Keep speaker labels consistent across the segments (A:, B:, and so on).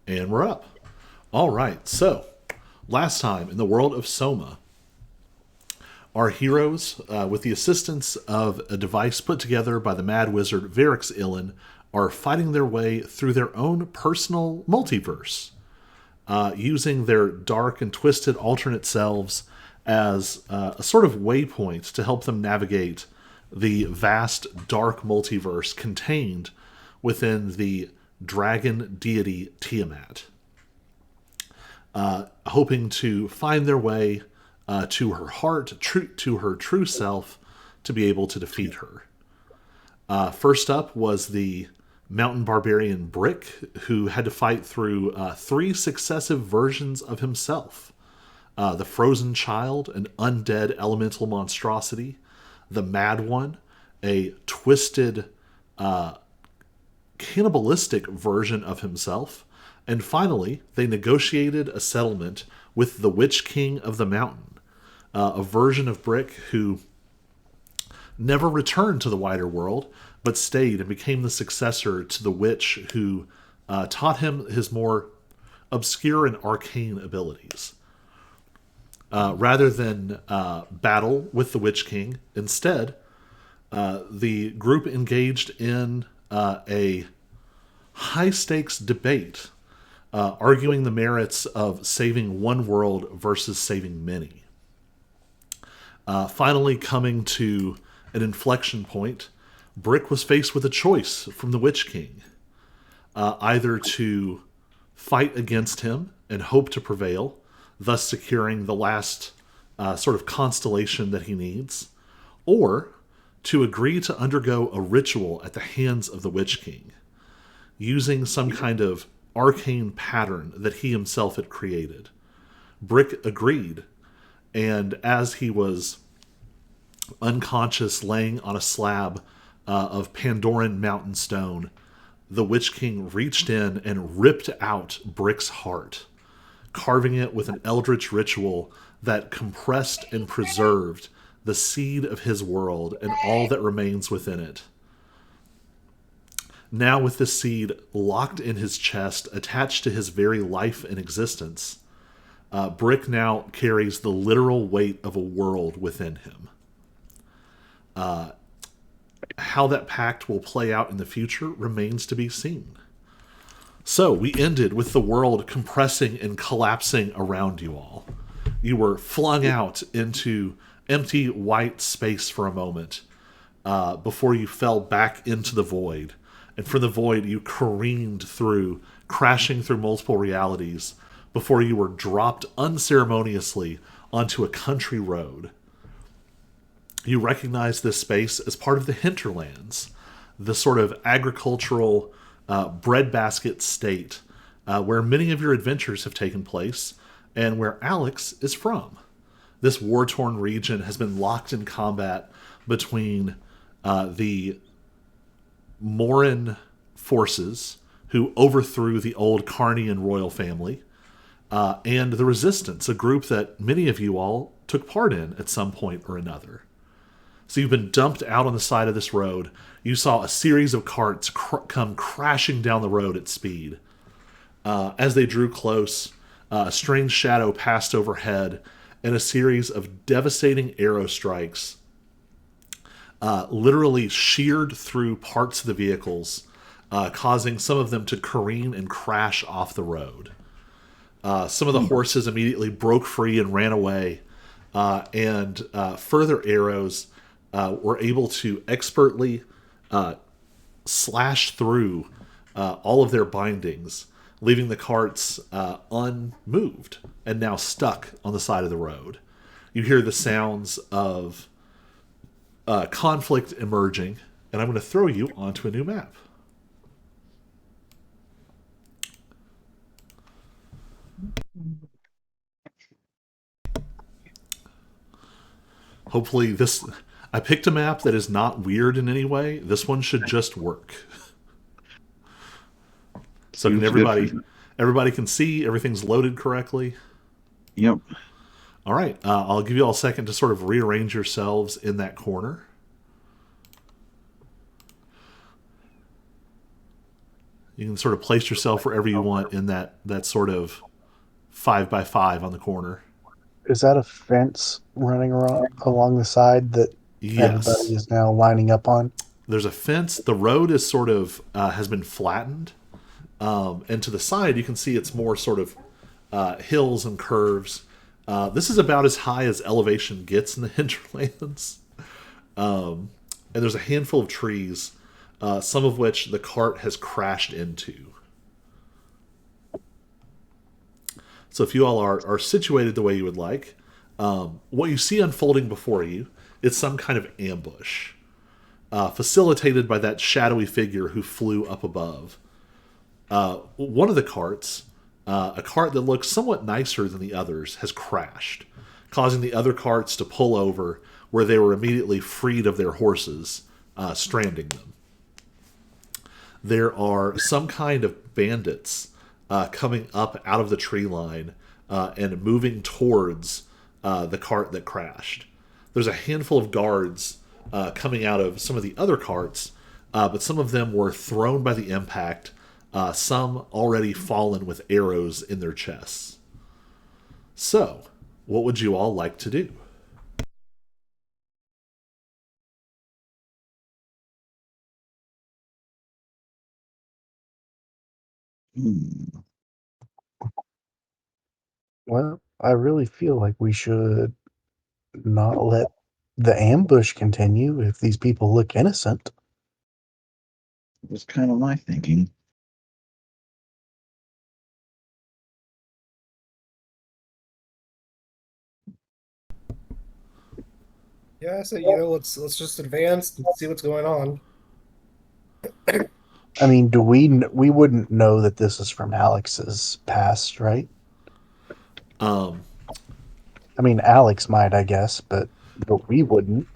A: And we're up. All right, so last time in the world of Soma, our heroes, with the assistance of a device put together by the mad wizard Varix Ilin, are fighting their way through their own personal multiverse, using their dark and twisted alternate selves as a sort of waypoint to help them navigate the vast dark multiverse contained within the dragon deity Tiamat, hoping to find their way to her heart, to her true self, to be able to defeat her. First up was the mountain barbarian Brick, who had to fight through three successive versions of himself: the frozen child, an undead elemental monstrosity; the mad one, a twisted, cannibalistic version of himself; and finally, they negotiated a settlement with the Witch King of the Mountain, a version of Brick who never returned to the wider world, but stayed and became the successor to the witch who taught him his more obscure and arcane abilities. Rather than battle with the Witch King, instead, the group engaged in a high stakes debate, arguing the merits of saving one world versus saving many. Finally, coming to an inflection point, Brick was faced with a choice from the Witch King: either to fight against him and hope to prevail, thus securing the last sort of constellation that he needs, or to agree to undergo a ritual at the hands of the Witch King, using some kind of arcane pattern that he himself had created. Brick agreed, and as he was unconscious laying on a slab of Pandoran mountain stone, the Witch King reached in and ripped out Brick's heart, carving it with an eldritch ritual that compressed and preserved the seed of his world and all that remains within it. Now, with the seed locked in his chest, attached to his very life and existence, Brick now carries the literal weight of a world within him. How that pact will play out in the future remains to be seen. So, we ended with the world compressing and collapsing around you all. You were flung out into empty white space for a moment, before you fell back into the void. And from the void, you careened through, crashing through multiple realities, before you were dropped unceremoniously onto a country road. You recognize this space as part of the hinterlands, the sort of agricultural breadbasket state where many of your adventures have taken place and where Alex is from. This war-torn region has been locked in combat between the Morin forces, who overthrew the old Carnian royal family, and the Resistance, a group that many of you all took part in at some point or another. So you've been dumped out on the side of this road. You saw a series of carts come crashing down the road at speed. As they drew close, a strange shadow passed overhead, and a series of devastating arrow strikes literally sheared through parts of the vehicles, causing some of them to careen and crash off the road. Some of the horses immediately broke free and ran away, and further arrows were able to expertly slash through all of their bindings, leaving the carts unmoved and now stuck on the side of the road. You hear the sounds of conflict emerging, and I'm going to throw you onto a new map. Hopefully this... I picked a map that is not weird in any way. This one should just work. So can everybody can see everything's loaded correctly?
B: Yep.
A: All right. I'll give you all a second to sort of rearrange yourselves in that corner. You can sort of place yourself wherever you want in that sort of 5x5 on the corner.
B: Is that a fence running around along the side that everybody
A: Yes,
B: is now lining up on?
A: there's a fence. The road is sort of has been flattened, and to the side you can see it's more sort of hills and curves. This is about as high as elevation gets in the hinterlands, and there's a handful of trees, some of which the cart has crashed into. So if you all are situated the way you would like, what you see unfolding before you is some kind of ambush, facilitated by that shadowy figure who flew up above. One of the carts, a cart that looks somewhat nicer than the others, has crashed, causing the other carts to pull over, where they were immediately freed of their horses, stranding them. There are some kind of bandits coming up out of the tree line and moving towards the cart that crashed. There's a handful of guards coming out of some of the other carts, but some of them were thrown by the impact, some already fallen with arrows in their chests. So, what would you all like to do?
C: Hmm.
B: Well, I really feel like we should not let the ambush continue if these people look innocent.
C: Was kind of my thinking.
D: Yeah, so let's just advance and see what's going on.
B: I mean, we wouldn't know that this is from Alex's past, right?
A: Um,
B: I mean, Alex might, I guess, but we wouldn't.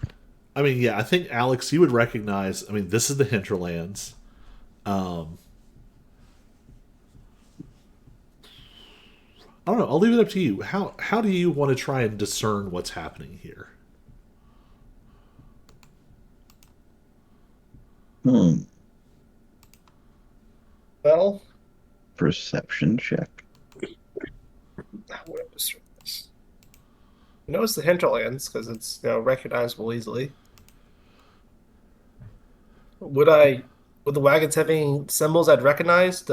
A: I mean, yeah, I think Alex, you would recognize. I mean, this is the hinterlands. Um, I don't know. I'll leave it up to you. How do you want to try and discern what's happening here?
C: Hmm.
D: Well,
C: Perception check.
D: what is this? You notice the hinterlands because it's recognizable easily. Would I would the wagons have any symbols I'd recognized?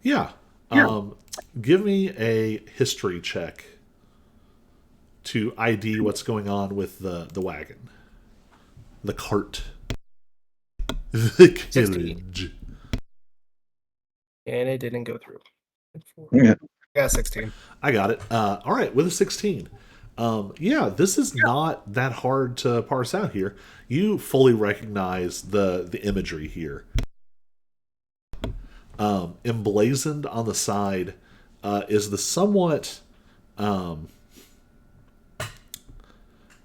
A: Yeah.
C: Yeah.
A: Give me a history check to ID what's going on with the wagon, the cart, the
D: 16.
A: carriage.
D: And it didn't go through.
C: Yeah.
D: Yeah, 16.
A: I got it. All right, with a 16. Yeah, this is not that hard to parse out here. You fully recognize the imagery here. Emblazoned on the side is the somewhat.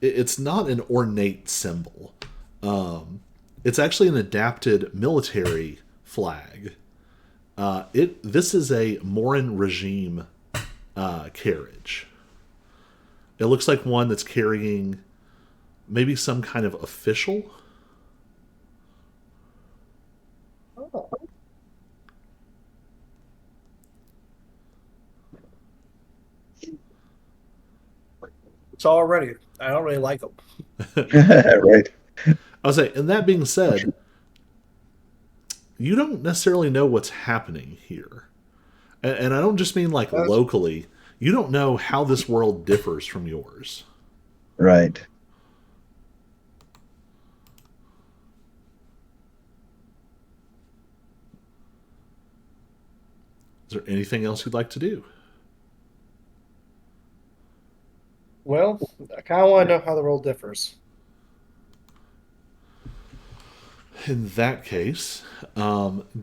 A: It's not an ornate symbol. It's actually an adapted military flag. This is a Morin regime carriage. It looks like one that's carrying maybe some kind of official.
D: Oh. It's already. I don't really like them.
C: Right.
A: I was saying, and that being said, you don't necessarily know what's happening here. And I don't just mean like
D: That's
A: locally. You don't know how this world differs from yours.
C: Right.
A: Is there anything else you'd like to do?
D: well, I kind of want to know how the world differs.
A: In that case,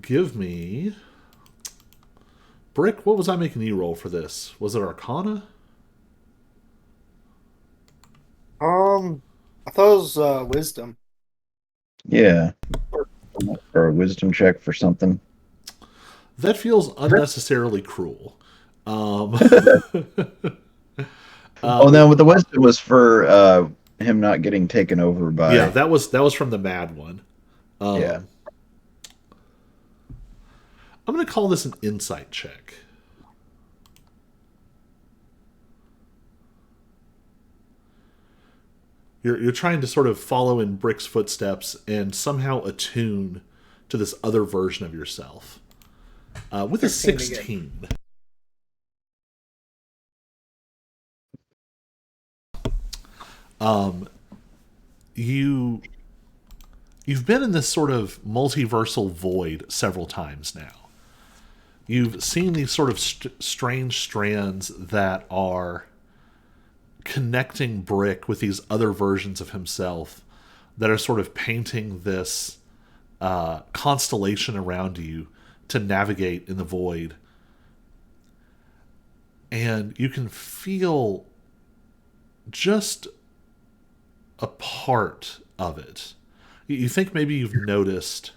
A: give me. Brick, what was I making you roll for this? Was it Arcana?
D: I thought it was wisdom.
C: Yeah. Or a wisdom check for something.
A: That feels unnecessarily cruel.
C: Oh no, but the wisdom was for him not getting taken over by.
A: Yeah, that was from the mad one.
C: Yeah.
A: I'm going to call this an insight check. You're trying to sort of follow in Brick's footsteps and somehow attune to this other version of yourself. With a 16. You've been in this sort of multiversal void several times now. You've seen these sort of strange strands that are connecting Brick with these other versions of himself that are sort of painting this constellation around you to navigate in the void. And you can feel just a part of it. You think maybe you've noticed.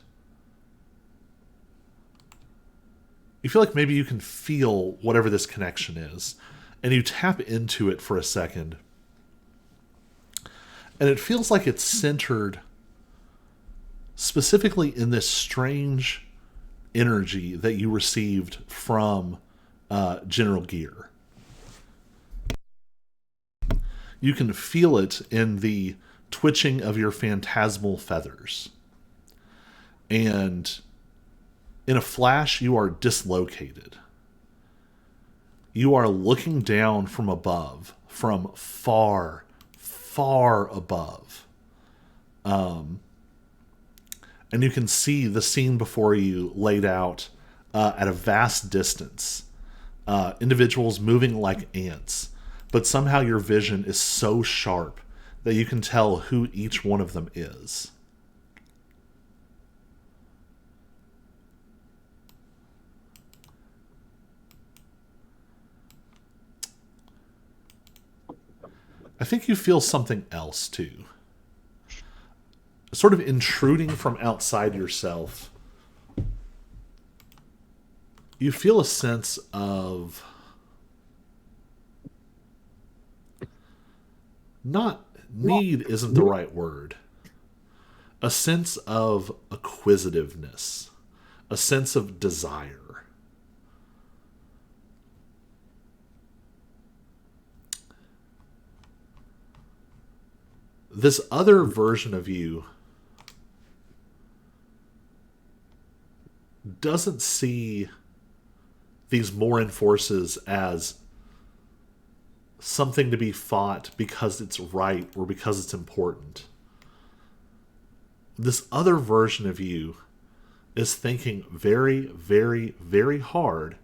A: You feel like maybe you can feel whatever this connection is. And you tap into it for a second. And it feels like it's centered specifically in this strange energy that you received from General Gear. You can feel it in the twitching of your phantasmal feathers. And in a flash, you are dislocated. You are looking down from above, from far, far above. And you can see the scene before you laid out at a vast distance. Individuals moving like ants. But somehow your vision is so sharp that you can tell who each one of them is. I think you feel something else too. Sort of intruding from outside yourself. You feel a sense of not need isn't the right word. A sense of acquisitiveness. A sense of desire. This other version of you doesn't see these Morin forces as something to be fought because it's right or because it's important. This other version of you is thinking very, very, very hard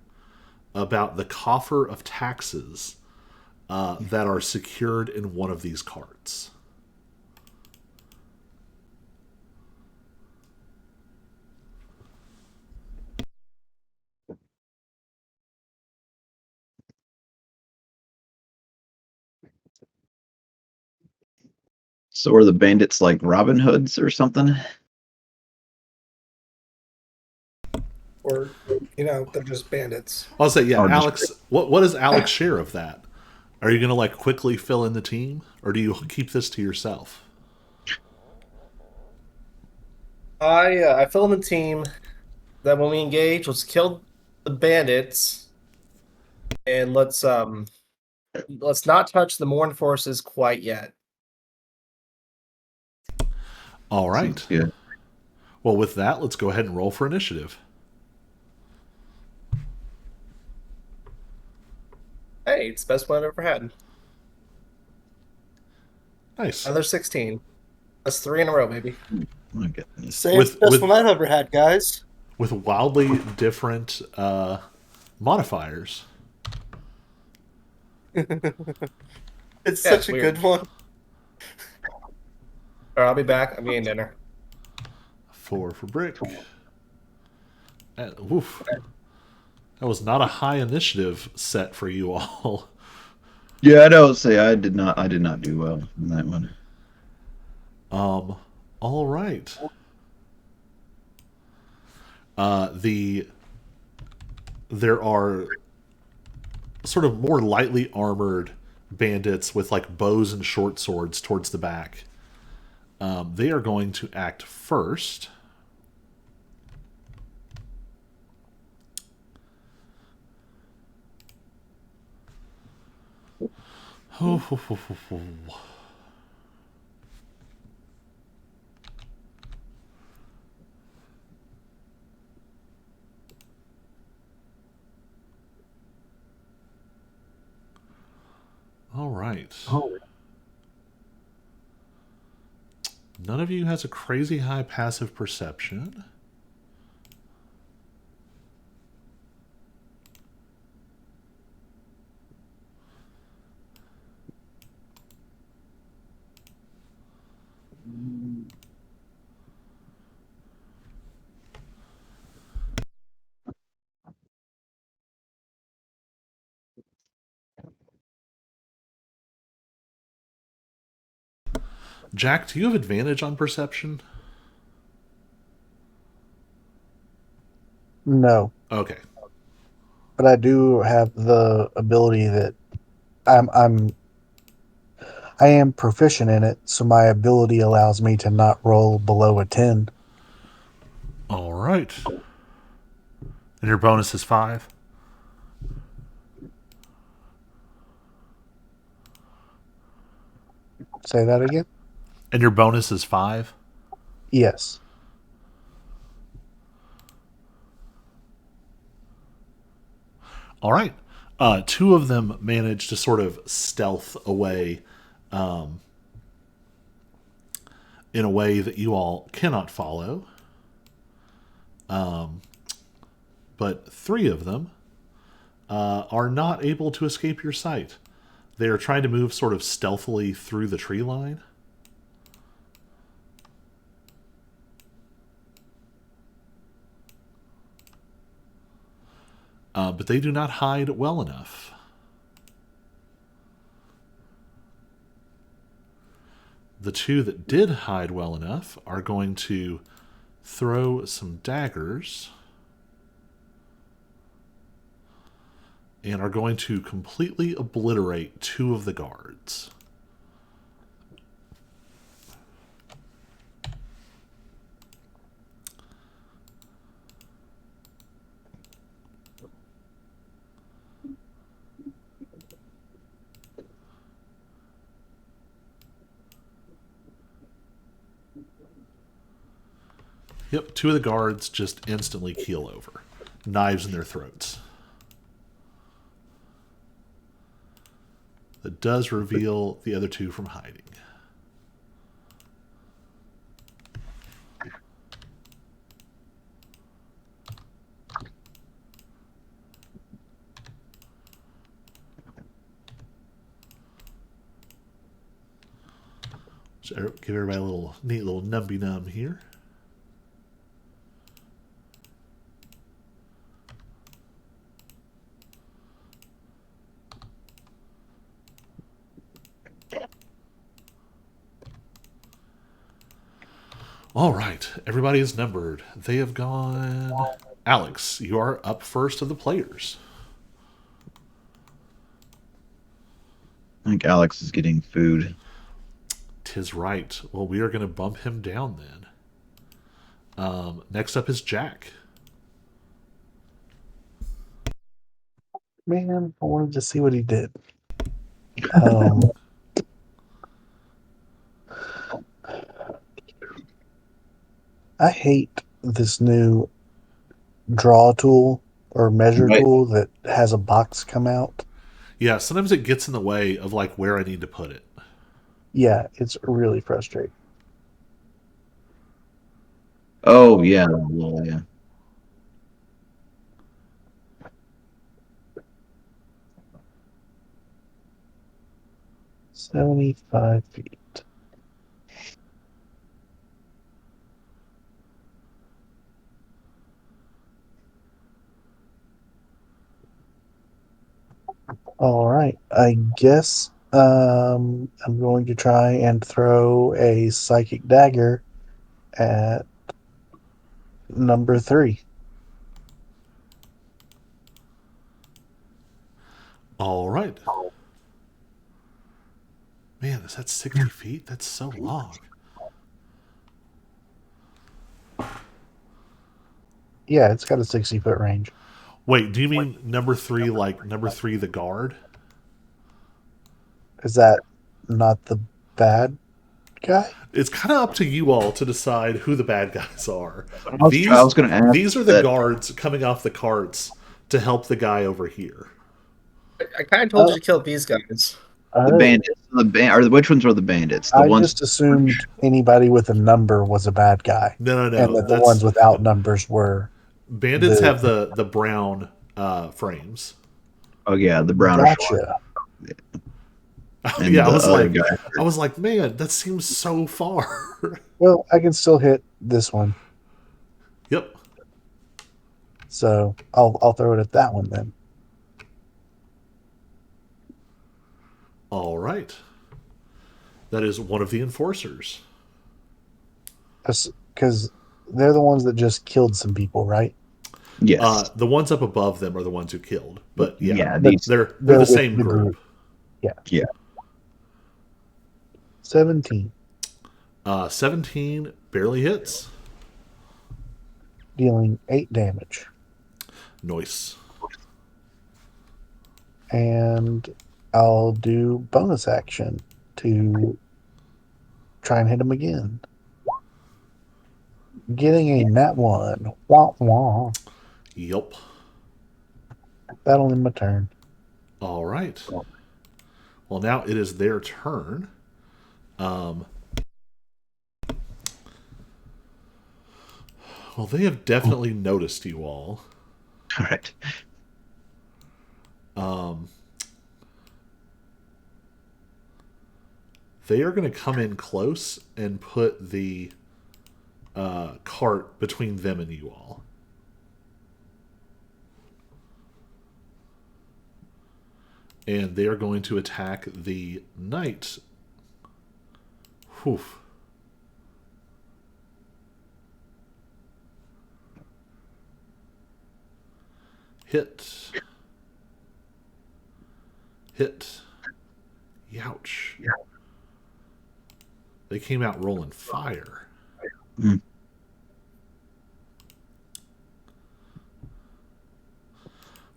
A: about the coffer of taxes that are secured in one of these carts.
C: So are the bandits like Robin Hoods or something?
D: Or, they're just bandits.
A: I'll say, yeah,
C: Or just-
A: Alex, what is Alex' share of that? Are you going to like quickly fill in the team, or do you keep this to yourself?
D: I fill in the team that when we engage, let's kill the bandits, and let's not touch the Morn forces quite yet.
A: All right.
C: Sounds good.
A: Well, with that, let's go ahead and roll for initiative.
D: Hey, it's the best one I've ever had.
A: Nice.
D: Another 16. That's 3 in a row, baby.
C: My goodness.
E: Say it's the best one I've ever had, guys.
A: With wildly different modifiers.
E: It's
D: Yeah,
E: such a
D: weird.
E: good one.
D: All right, I'll be back. I'm eating dinner.
A: 4 for Brick. Oof. That was not a high initiative set for you all.
C: Yeah, I don't say I did not do well in that one.
A: All right. There are sort of more lightly armored bandits with like bows and short swords towards the back. They are going to act first. All right. None of you has a crazy high passive perception. Jack, do you have advantage on perception?
B: No,
A: Okay.
B: but I do have the ability that I'm I am proficient in it, so my ability allows me to not roll below a 10.
A: All right. And your bonus is 5?
B: Say that again?
A: And your bonus is 5?
B: Yes.
A: All right. Two of them manage to sort of stealth away in a way that you all cannot follow. But 3 of them are not able to escape your sight. They are trying to move sort of stealthily through the tree line. But they do not hide well enough. The 2 that did hide well enough are going to throw some daggers and are going to completely obliterate 2 of the guards. Yep, 2 of the guards just instantly keel over, knives in their throats. That does reveal the other 2 from hiding. So give everybody a little neat little numby num here. All right, everybody is numbered. They have gone. Alex, you are up first of the players.
C: I think Alex is getting food.
A: 'Tis right. Well, we are going to bump him down then. Next up is Jack.
B: Man, I wanted to see what he did. Um, I hate this new draw tool or measure
C: Right.
B: tool that has a box come out.
A: Yeah, sometimes it gets in the way of like where I need to put it.
B: Yeah, it's really frustrating.
C: Oh yeah, well, yeah.
B: 75 feet. All right. I guess I'm going to try and throw a psychic dagger at number 3.
A: All right. Man, is that 60 feet? That's so long.
B: Yeah, it's got a 60-foot range.
A: Wait, do you mean number 3 like number 3 the guard?
B: Is that not the bad guy?
A: It's kind of up to you all to decide who the bad guys are.
C: I was going to ask
A: These are the
C: that.
A: guards coming off the carts to help the guy over here.
D: I kind of told you to kill these guys.
C: The bandits, which ones were the bandits? The
B: I
C: ones.
B: just assumed anybody with a number was a bad guy,
A: No,
B: and that the ones without numbers were
A: bandits have the brown frames.
C: Oh yeah, the brownish one.
B: gotcha.
C: And
A: Yeah,
C: the other guy.
A: I was like, man, that seems so far.
B: Well, I can still hit this one,
A: Yep.
B: so I'll throw it at that one then.
A: All right. That is one of the enforcers.
B: Because they're the ones that just killed some people, right?
C: Yes.
A: The ones up above them are the ones who killed. But yeah,
C: these.
A: they're the
B: with
A: same
B: the
A: group.
C: Yeah.
B: 17.
A: 17 barely hits.
B: Dealing 8 damage.
A: Nice.
B: And I'll do bonus action to try and hit him again. Getting a nat 1. Wah, wah.
A: Yep.
B: That'll end my turn.
A: All right. Well, now it is their turn. Well, they have definitely noticed you all.
C: All right.
A: They are going to come in close and put the cart between them and you all. And they are going to attack the knight. Whew. Hit. Hit. Youch. They came out rolling fire.
C: Mm.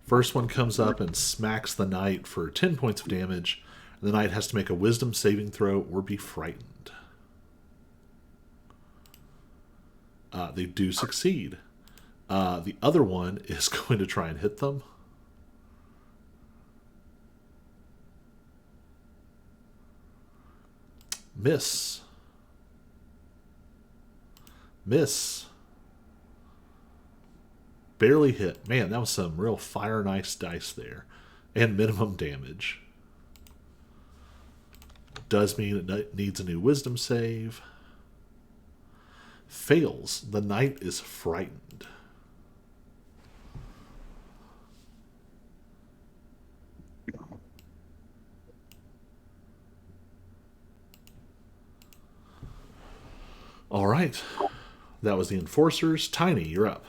A: First one comes up and smacks the knight for 10 points of damage. The knight has to make a wisdom saving throw or be frightened. They do succeed. The other one is going to try and hit them. Miss. Miss. Barely hit. Man, that was some real fire nice dice there. And minimum damage. Does mean it needs a new wisdom save. Fails. The knight is frightened. All right. That was the enforcers. Tiny, you're up.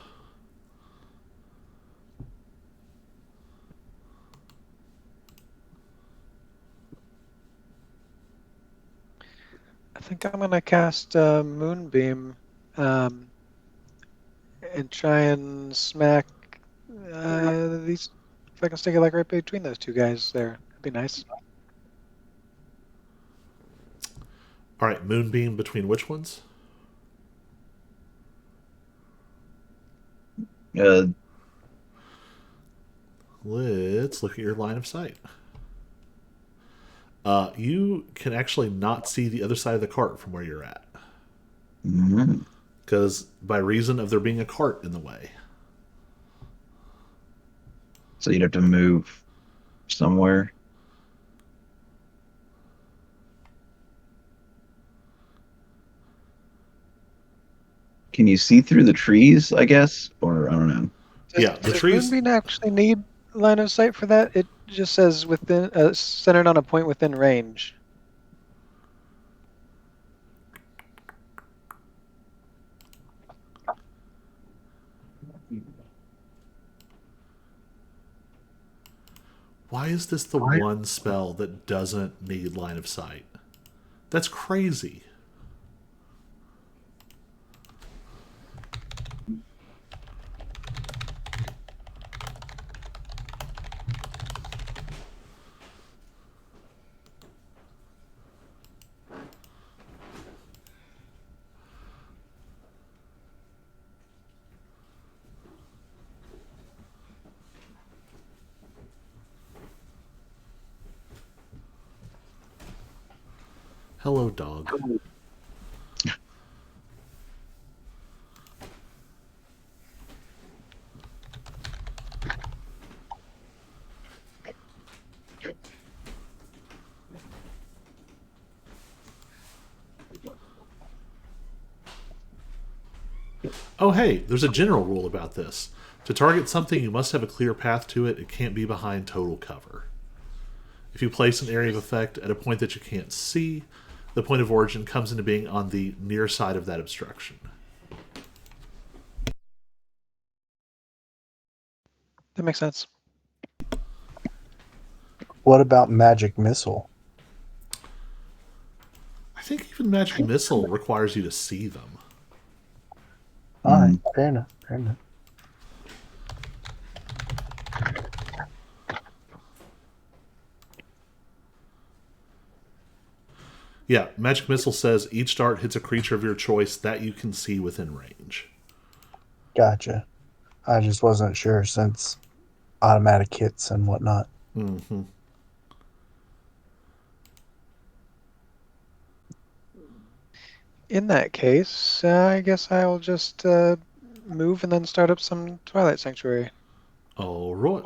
F: I think I'm gonna cast Moonbeam and try and smack these. If I can stick it like right between those two guys there, that'd be nice.
A: All right, Moonbeam between which ones? Let's look at your line of sight. You can actually not see the other side of the cart from where you're at. Because by reason of there being a cart in the way.
C: So you'd have to move somewhere. Can you see through the trees, I guess? Or I don't know.
A: Yeah, the
F: Does
A: trees.
F: Moonbeam actually need line of sight for that? It just says within centered on a point within range.
A: Why is this the one spell that doesn't need line of sight? That's crazy. Hello, dog. Oh, hey, there's a general rule about this. To target something, you must have a clear path to it. It can't be behind total cover. If you place an area of effect at a point that you can't see, the point of origin comes into being on the near side of that obstruction.
F: That makes sense.
B: What about magic missile?
A: I think even magic missile requires you to see them.
B: All right, fair enough. Fair enough.
A: Yeah, magic missile says each dart hits a creature of your choice that you can see within range.
B: Gotcha. I just wasn't sure since automatic hits and whatnot.
A: Mm-hmm.
F: In that case, I guess I'll just move and then start up some Twilight Sanctuary.
A: All right.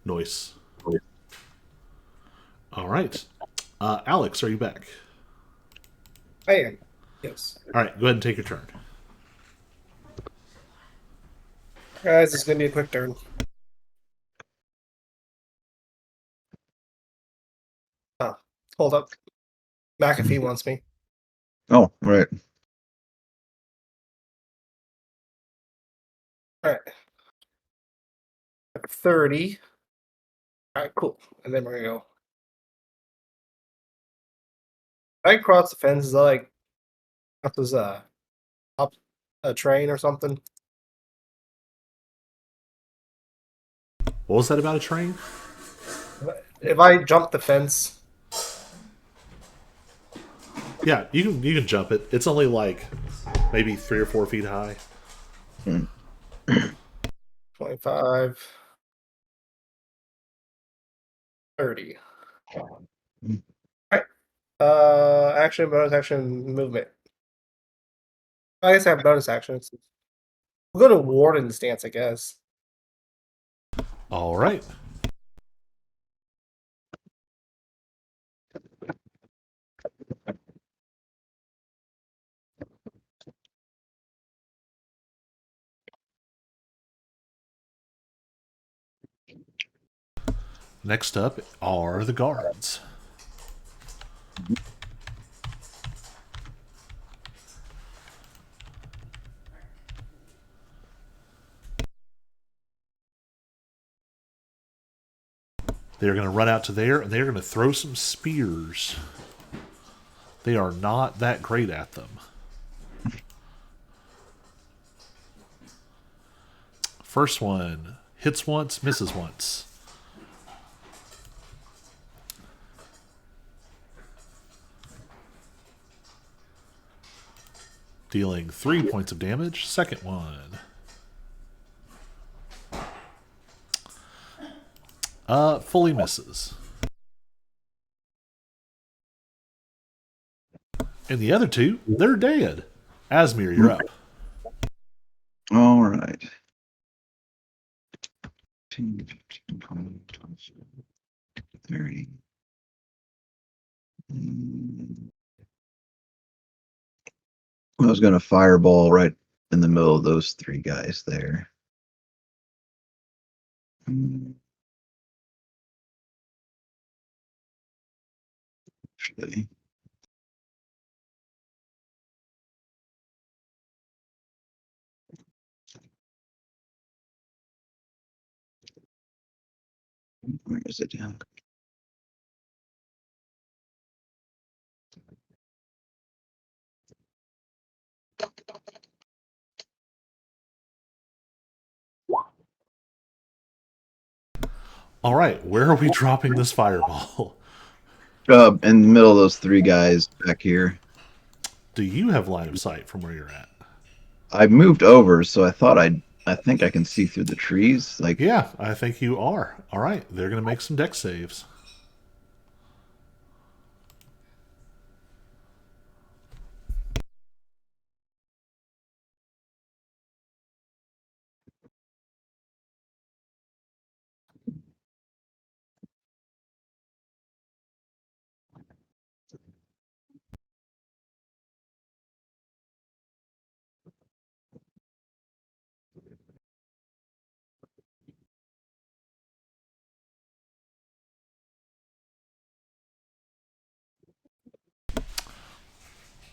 A: Nice. All right. Alex, are you back?
D: I am. Yes.
A: All right, go ahead and take your turn.
D: Guys, it's going to be a quick turn. Oh, hold up. McAfee wants me.
C: Oh, right.
D: All right. 30. All right, cool. And then we're going to go. I cross the fence. Is that like, that was up a train or something?
A: What was that about a train?
D: If I jump the fence,
A: Yeah, you can jump it. It's only like maybe 3 or 4 feet high.
D: 25, 30. All right. Action, bonus action, movement. I guess I have bonus actions. We'll go to Warden stance, I guess.
A: All right. Next up are the guards. They're going to run out to there and they're going to throw some spears. They are not that great at them. First one hits once, misses once. Dealing 3 points of damage. Second one. Fully misses. And the other two, they're dead. Asmir, you're up.
C: All right. 10, 15, 20, 25, 30. I was going to fireball right in the middle of those three guys there. Actually, where is it down?
A: All right, where are we dropping this fireball?
C: In the middle of those three guys back here.
A: Do you have line of sight from where you're at?
C: I moved over, so I think I can see through the trees. Like,
A: Yeah, I think you are. All right, they're going to make some deck saves.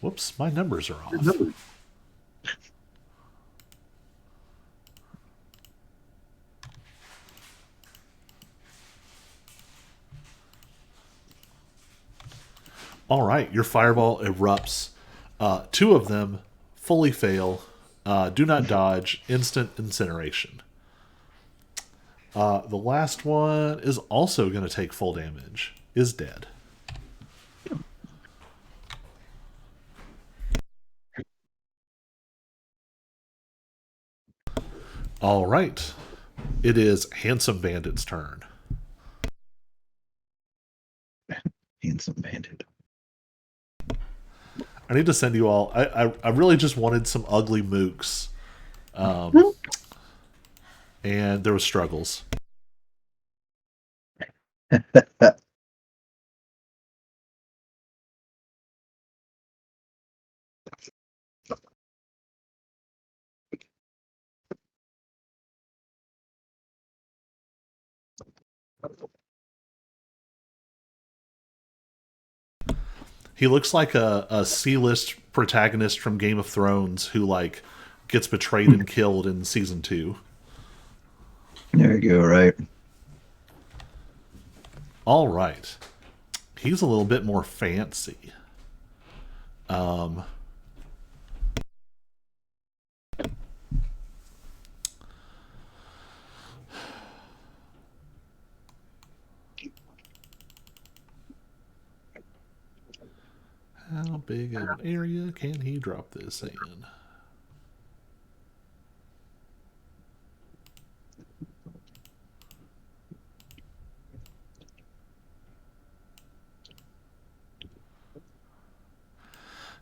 A: Whoops, my numbers are off. All right, your fireball erupts. Two of them fully fail. Do not dodge. Instant incineration. The last one is also going to take full damage. Is dead. All right. It is Handsome Bandit's turn.
C: handsome bandit.
A: I need to send you all. I really just wanted some ugly mooks. And there was struggles. He looks like a C-list protagonist from Game of Thrones who like gets betrayed and killed in season 2.
C: There you go, right?
A: All right. He's a little bit more fancy. How big of an area can he drop this in?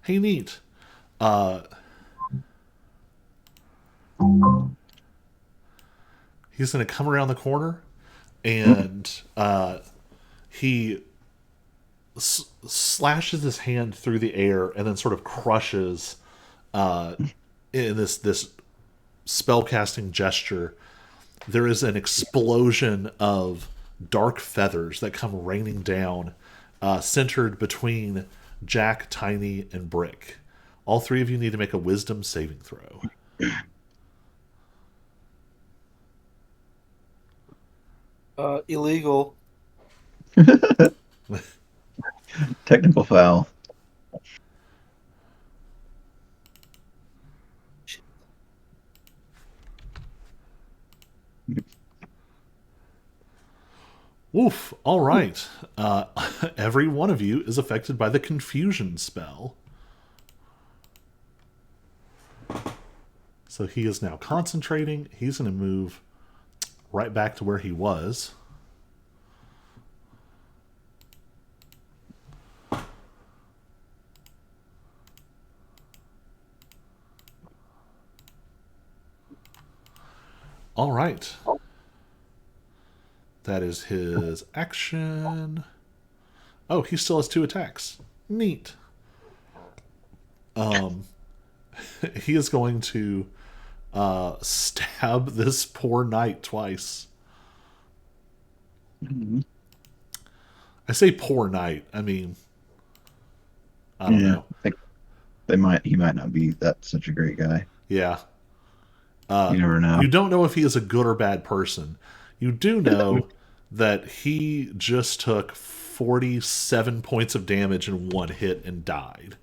A: Hey, neat. He's going to come around the corner, and he slashes his hand through the air and then sort of crushes in this spellcasting gesture. There is an explosion of dark feathers that come raining down, centered between Jack, Tiny, and Brick. All three of you need to make a wisdom saving throw.
E: Illegal.
C: Technical foul.
A: Oof. All right. Every one of you is affected by the confusion spell. So he is now concentrating. He's going to move right back to where he was. All right. That is his action. Oh, he still has 2 attacks. Neat. He is going to stab this poor knight twice.
C: Mm-hmm.
A: I say poor knight. I mean, I don't know.
C: He might not be that such a great guy.
A: Yeah.
C: You never know.
A: You don't know if he is a good or bad person. You do know that he just took 47 points of damage in one hit and died.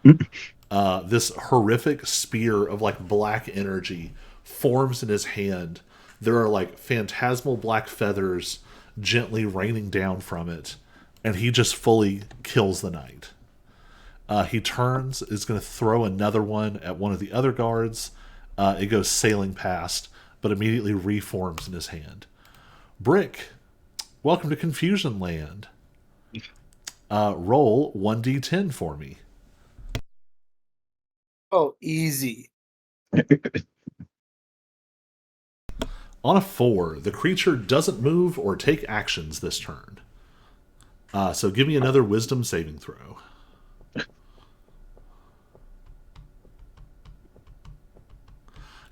A: This horrific spear of like black energy forms in his hand. There are like phantasmal black feathers gently raining down from it, and he just fully kills the knight. He turns, is going to throw another one at one of the other guards. It goes sailing past, but immediately reforms in his hand. Brick, welcome to Confusion Land. Roll 1d10 for me.
E: Oh, easy.
A: On a 4, the creature doesn't move or take actions this turn. So give me another wisdom saving throw.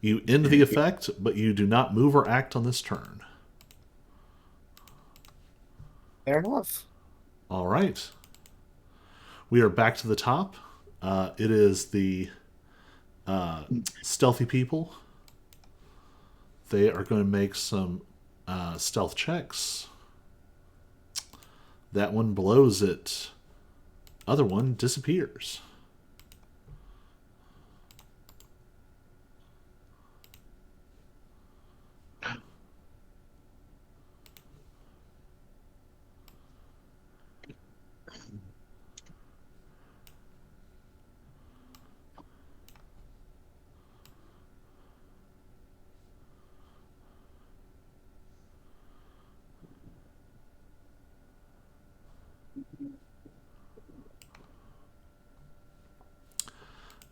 A: You end the effect, but you do not move or act on this turn.
E: Fair enough.
A: All right. We are back to the top. It is the stealthy people. They are going to make some stealth checks. That one blows it. Other one disappears.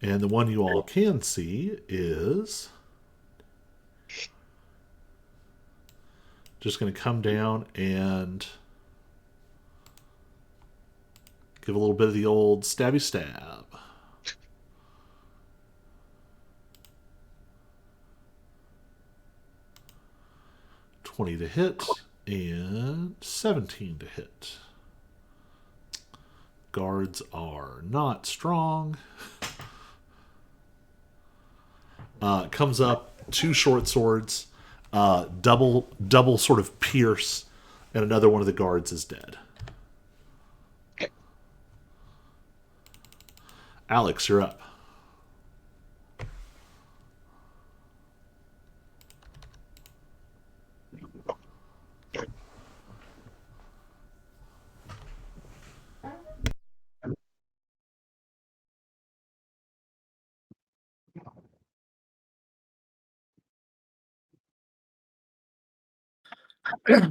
A: And the one you all can see is just going to come down and give a little bit of the old stabby stab. $20 to hit and 17 to hit. Guards are not strong. Comes up, 2 short swords, double sort of pierce, and another one of the guards is dead. Alex, you're up.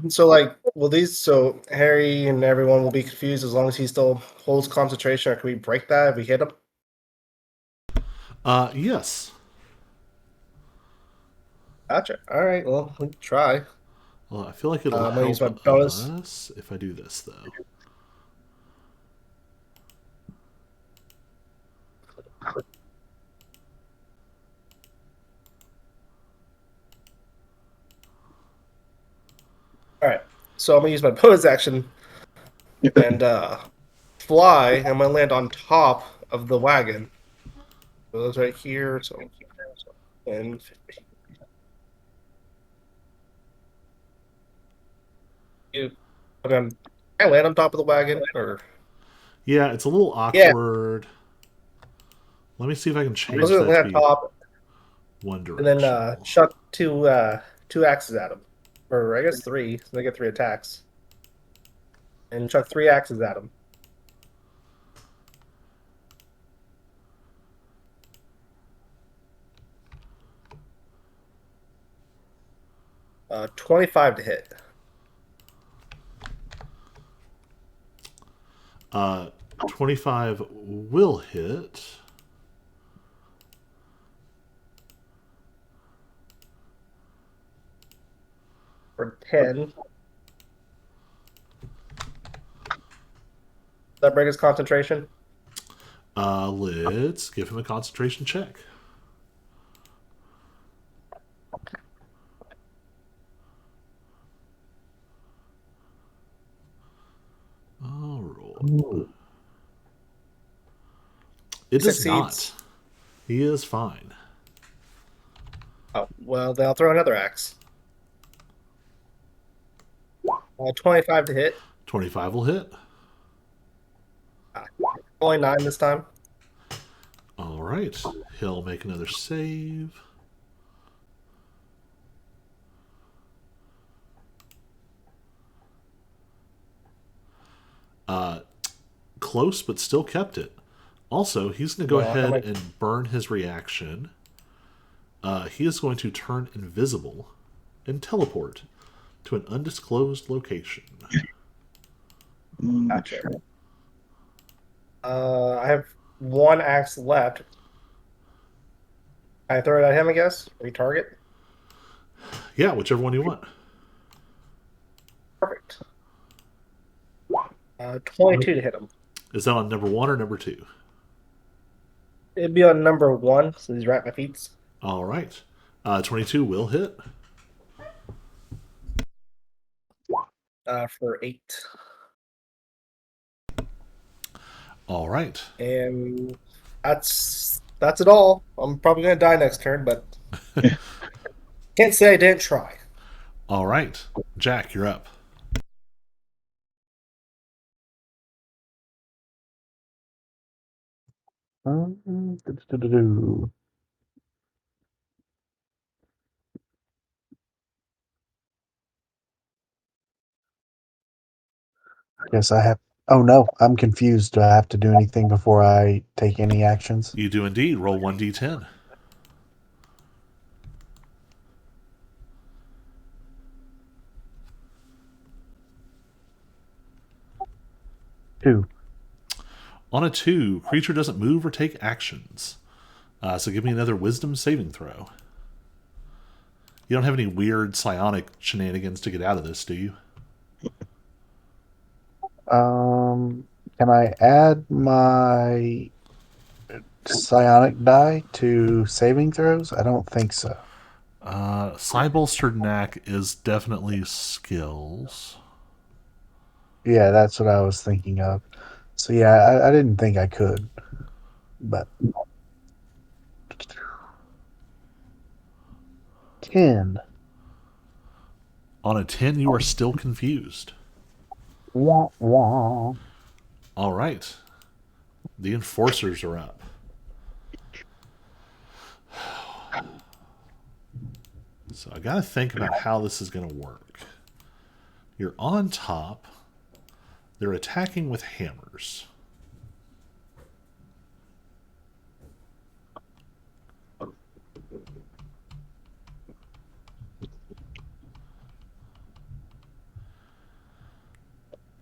D: So, like, will these? So Harry and everyone will be confused as long as he still holds concentration, or can we break that if we hit him?
A: Yes.
D: Gotcha. All right. Well, we can try.
A: Well, I feel like it'll
D: I'm gonna use my
A: help
D: bonus.
A: us if I do this, though.
D: All right. So I'm gonna use my bonus action and fly. I'm gonna land on top of the wagon. So it's right here. So and can I land on top of the wagon or?
A: Yeah, it's a little
D: Yeah.
A: awkward. Let me see if I can
D: I
A: change
D: was
A: that
D: gonna
A: to
D: land
A: be
D: on top
A: one
D: and
A: direction.
D: then chuck two axes at him, or I guess 3. So they get 3 attacks, and chuck 3 axes at him. 25 to hit.
A: 25 will hit.
D: For 10. That break his concentration?
A: Let's give him a concentration check. I'll roll. It does
D: Succeeds.
A: not. He is fine.
D: Oh, well, then I'll throw another axe. 25 to hit.
A: 25 will hit.
D: Only 9 this time.
A: All right. He'll make another save. close, but still kept it. Also, he's going to go
D: Well,
A: ahead and burn his reaction. He is going to turn invisible and teleport to an undisclosed location.
D: Gotcha. I have one axe left. Can I throw it at him, I guess? Retarget?
A: Yeah, whichever one you want.
D: Perfect. 22 to hit him.
A: Is that on number 1 or number 2?
D: It'd be on number 1, so he's right at my feet.
A: All right. 22 will hit.
D: For 8.
A: All right.
D: And that's it all. I'm probably gonna die next turn, but can't say I didn't try.
A: All right. Jack, you're up.
B: Do-do-do-do. I guess I have. Oh no, I'm confused. Do I have to do anything before I take any actions?
A: You do indeed. Roll 1d10.
B: Two.
A: On a 2, creature doesn't move or take actions. So give me another wisdom saving throw. You don't have any weird psionic shenanigans to get out of this, do you?
B: Can I add my psionic die to saving throws? I don't think so.
A: Cybolster Knack is definitely skills.
B: Yeah, that's what I was thinking of. So yeah, I didn't think I could, but 10.
A: On a 10, you are still confused.
B: Wah, wah.
A: All right. The enforcers are up. So I got to think about how this is going to work. You're on top. They're attacking with hammers.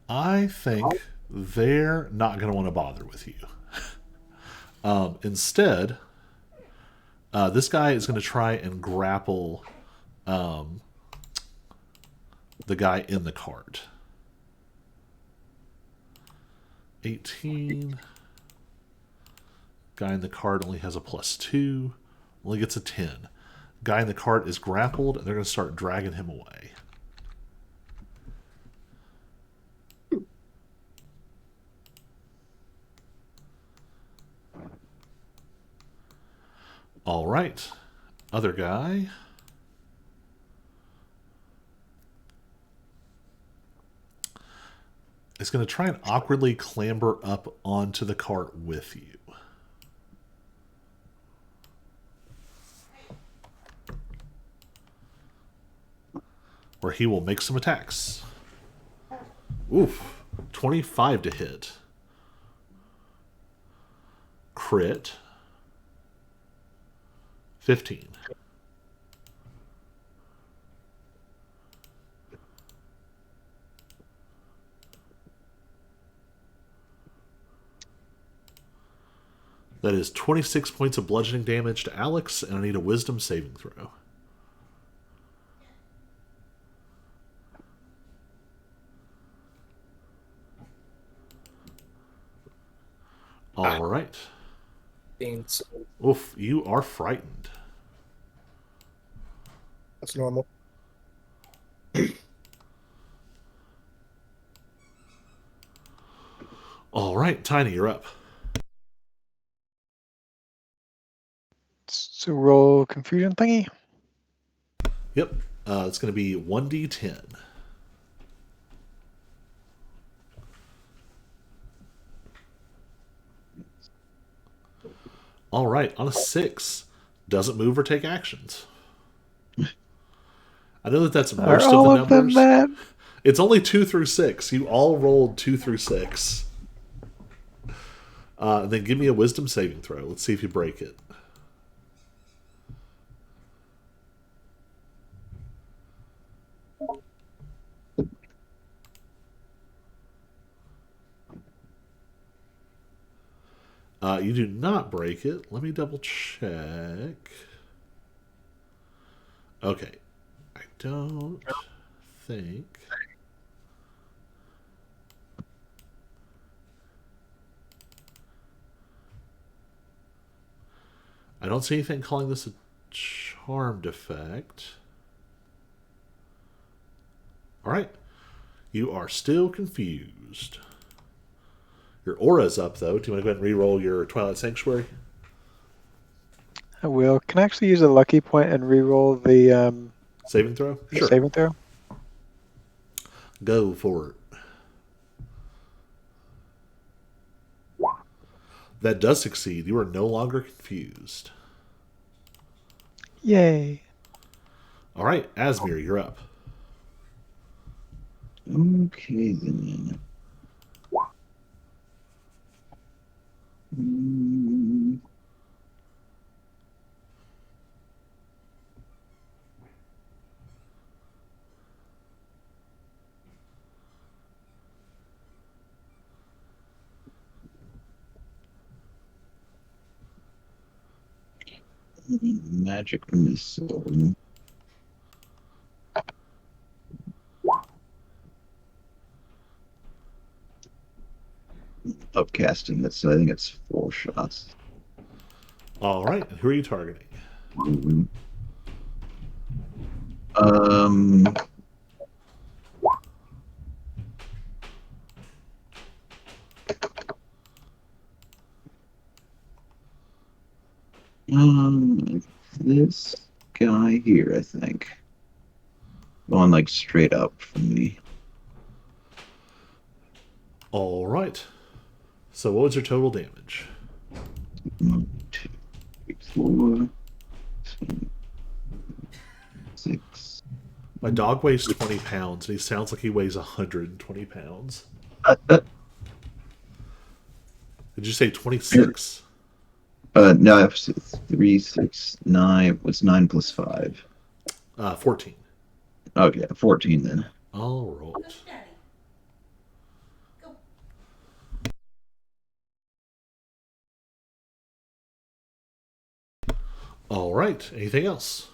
A: I think they're not going to want to bother with you. Instead, this guy is going to try and grapple the guy in the cart. 18. Guy in the cart only has a +2. Only gets a 10. Guy in the cart is grappled, and they're going to start dragging him away. All right. Other guy. Is going to try and awkwardly clamber up onto the cart with you. Where he will make some attacks. Oof. 25 to hit. Crit. 15. That is 26 points of bludgeoning damage to Alex, and I need a wisdom saving throw. All right. Oof, you are frightened.
D: That's normal.
A: All right, Tiny, you're up.
F: So roll confusion thingy.
A: Yep. It's going to be 1d10. All right, on a 6, doesn't move or take actions. I know that that's
F: Are
A: most
F: all
A: of the numbers.
F: them that?
A: It's only 2 through 6. You all rolled 2 through 6. Then give me a wisdom saving throw. Let's see if you break it. You do not break it. Let me double check. Okay. I don't think. I don't see anything calling this a charmed effect. All right. You are still confused. Your aura's up, though. Do you want to go ahead and re-roll your Twilight Sanctuary?
F: I will. Can I actually use a lucky point and re-roll the
A: Saving throw? Sure.
F: saving throw?
A: Go for it. That does succeed. You are no longer confused.
F: Yay.
A: All right, Asmir, you're up.
C: Okay, then. Mm, Magic missile. Upcasting it, so I think it's 4 shots.
A: All right, and who are you targeting?
C: Um, this guy here, I think. Going like straight up from me.
A: All right. So what was your total damage?
C: 1, 2, 3, 4, 6.
A: My dog weighs 20 pounds, and he sounds like he weighs 120 pounds. Did you say 26?
C: No, it's 3, 6, 9. What's 9 plus 5?
A: 14.
C: Okay, 14 then.
A: All right. All right. Anything else?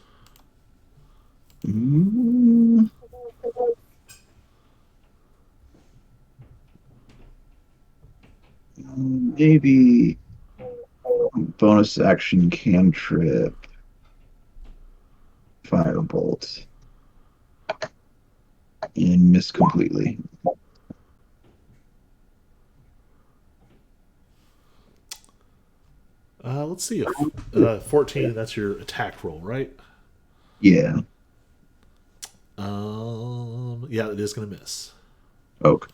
C: Mm. Maybe bonus action cantrip. Firebolt. And miss completely.
A: Let's see. 14, that's your attack roll, right?
C: Yeah.
A: Yeah, it is going to miss.
C: Okay.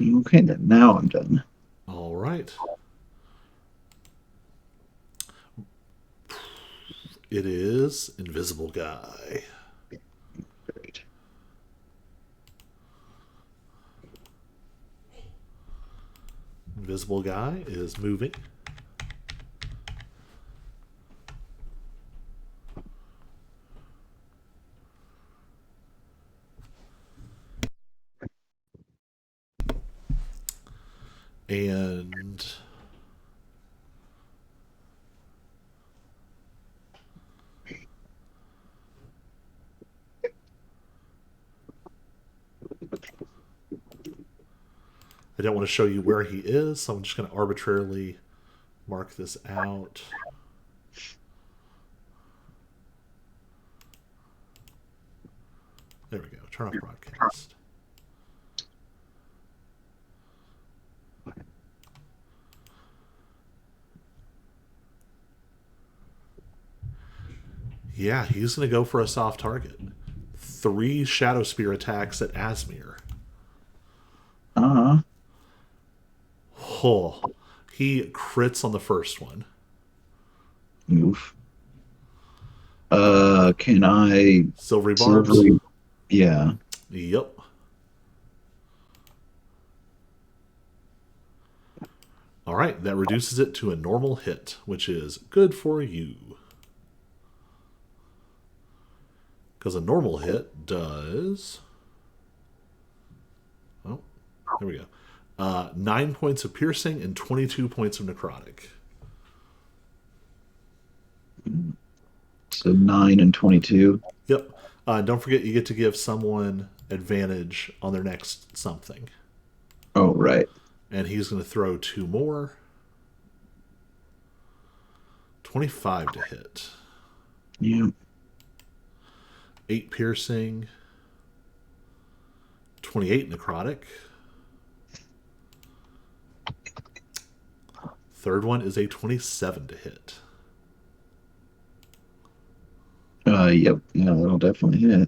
C: Okay, then now I'm done.
A: All right. It is Invisible Guy.
C: Great.
A: Invisible Guy is moving. And I don't want to show you where he is, so I'm just going to arbitrarily mark this out. There we go. Turn off broadcast. Yeah, he's going to go for a soft target. 3 Shadow Spear attacks at Asmir.
C: Uh-huh.
A: Oh, he crits on the first one.
C: Oof. Can I
A: Silvery barbs?
C: Yeah.
A: Yep. All right, that reduces it to a normal hit, which is good for you. Because a normal hit does... Oh, there we go. 9 points of piercing and 22 points of necrotic.
C: So 9 and 22.
A: Yep. Don't forget, you get to give someone advantage on their next something.
C: Oh, right.
A: And he's going to throw 2 more. 25 to hit.
C: Yeah.
A: 8 piercing. 28 necrotic. Third one is a 27 to hit.
C: Yep. Yeah, that'll definitely hit.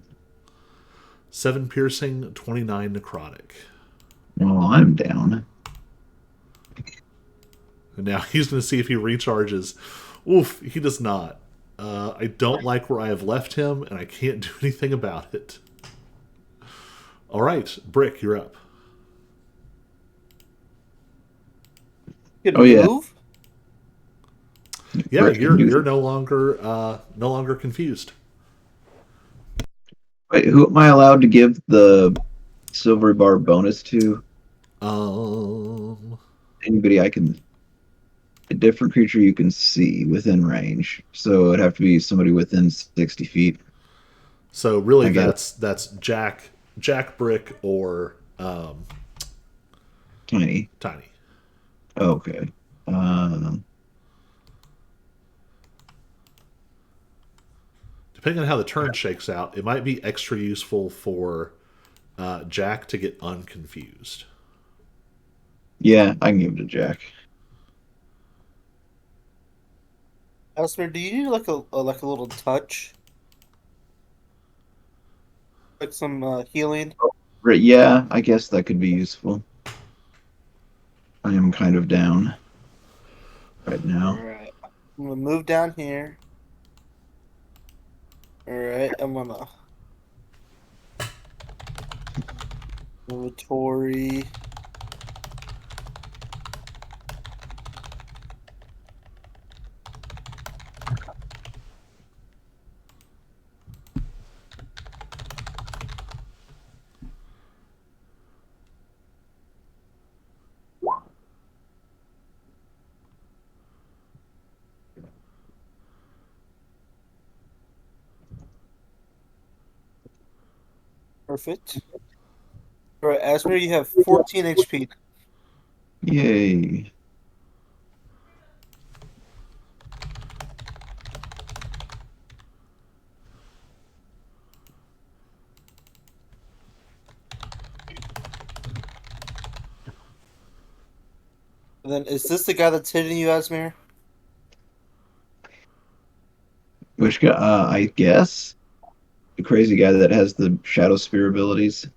A: 7 piercing, 29 necrotic.
C: Well, I'm down.
A: And now he's going to see if he recharges. Oof, he does not. I don't like where I have left him, and I can't do anything about it. All right, Brick, you're up.
D: Good
C: Oh, yeah.
D: move.
A: Yeah,
C: Brick can do
A: you're
C: that.
A: no longer confused.
C: Wait, who am I allowed to give the silvery bar bonus to? Anybody I can. A different creature you can see within range. So it'd have to be somebody within 60 feet.
A: So really,
C: I got it.
A: that's Jack Brick or
C: Tiny.
A: Tiny.
C: Okay.
A: Depending on how the turn shakes out, it might be extra useful for Jack to get unconfused.
C: Yeah, I can give it to Jack.
E: Elsmer, do you need like a little touch? Like some healing?
C: Right, yeah, I guess that could be useful. I am kind of down right now.
E: Alright. I'm gonna move down here. Alright, I'm gonna inventory. Perfect. Alright, Asmer, you have 14 HP.
C: Yay.
E: And then is this the guy that's hitting you, Asmer?
C: Which guy? I guess the crazy guy that has the shadow spear abilities.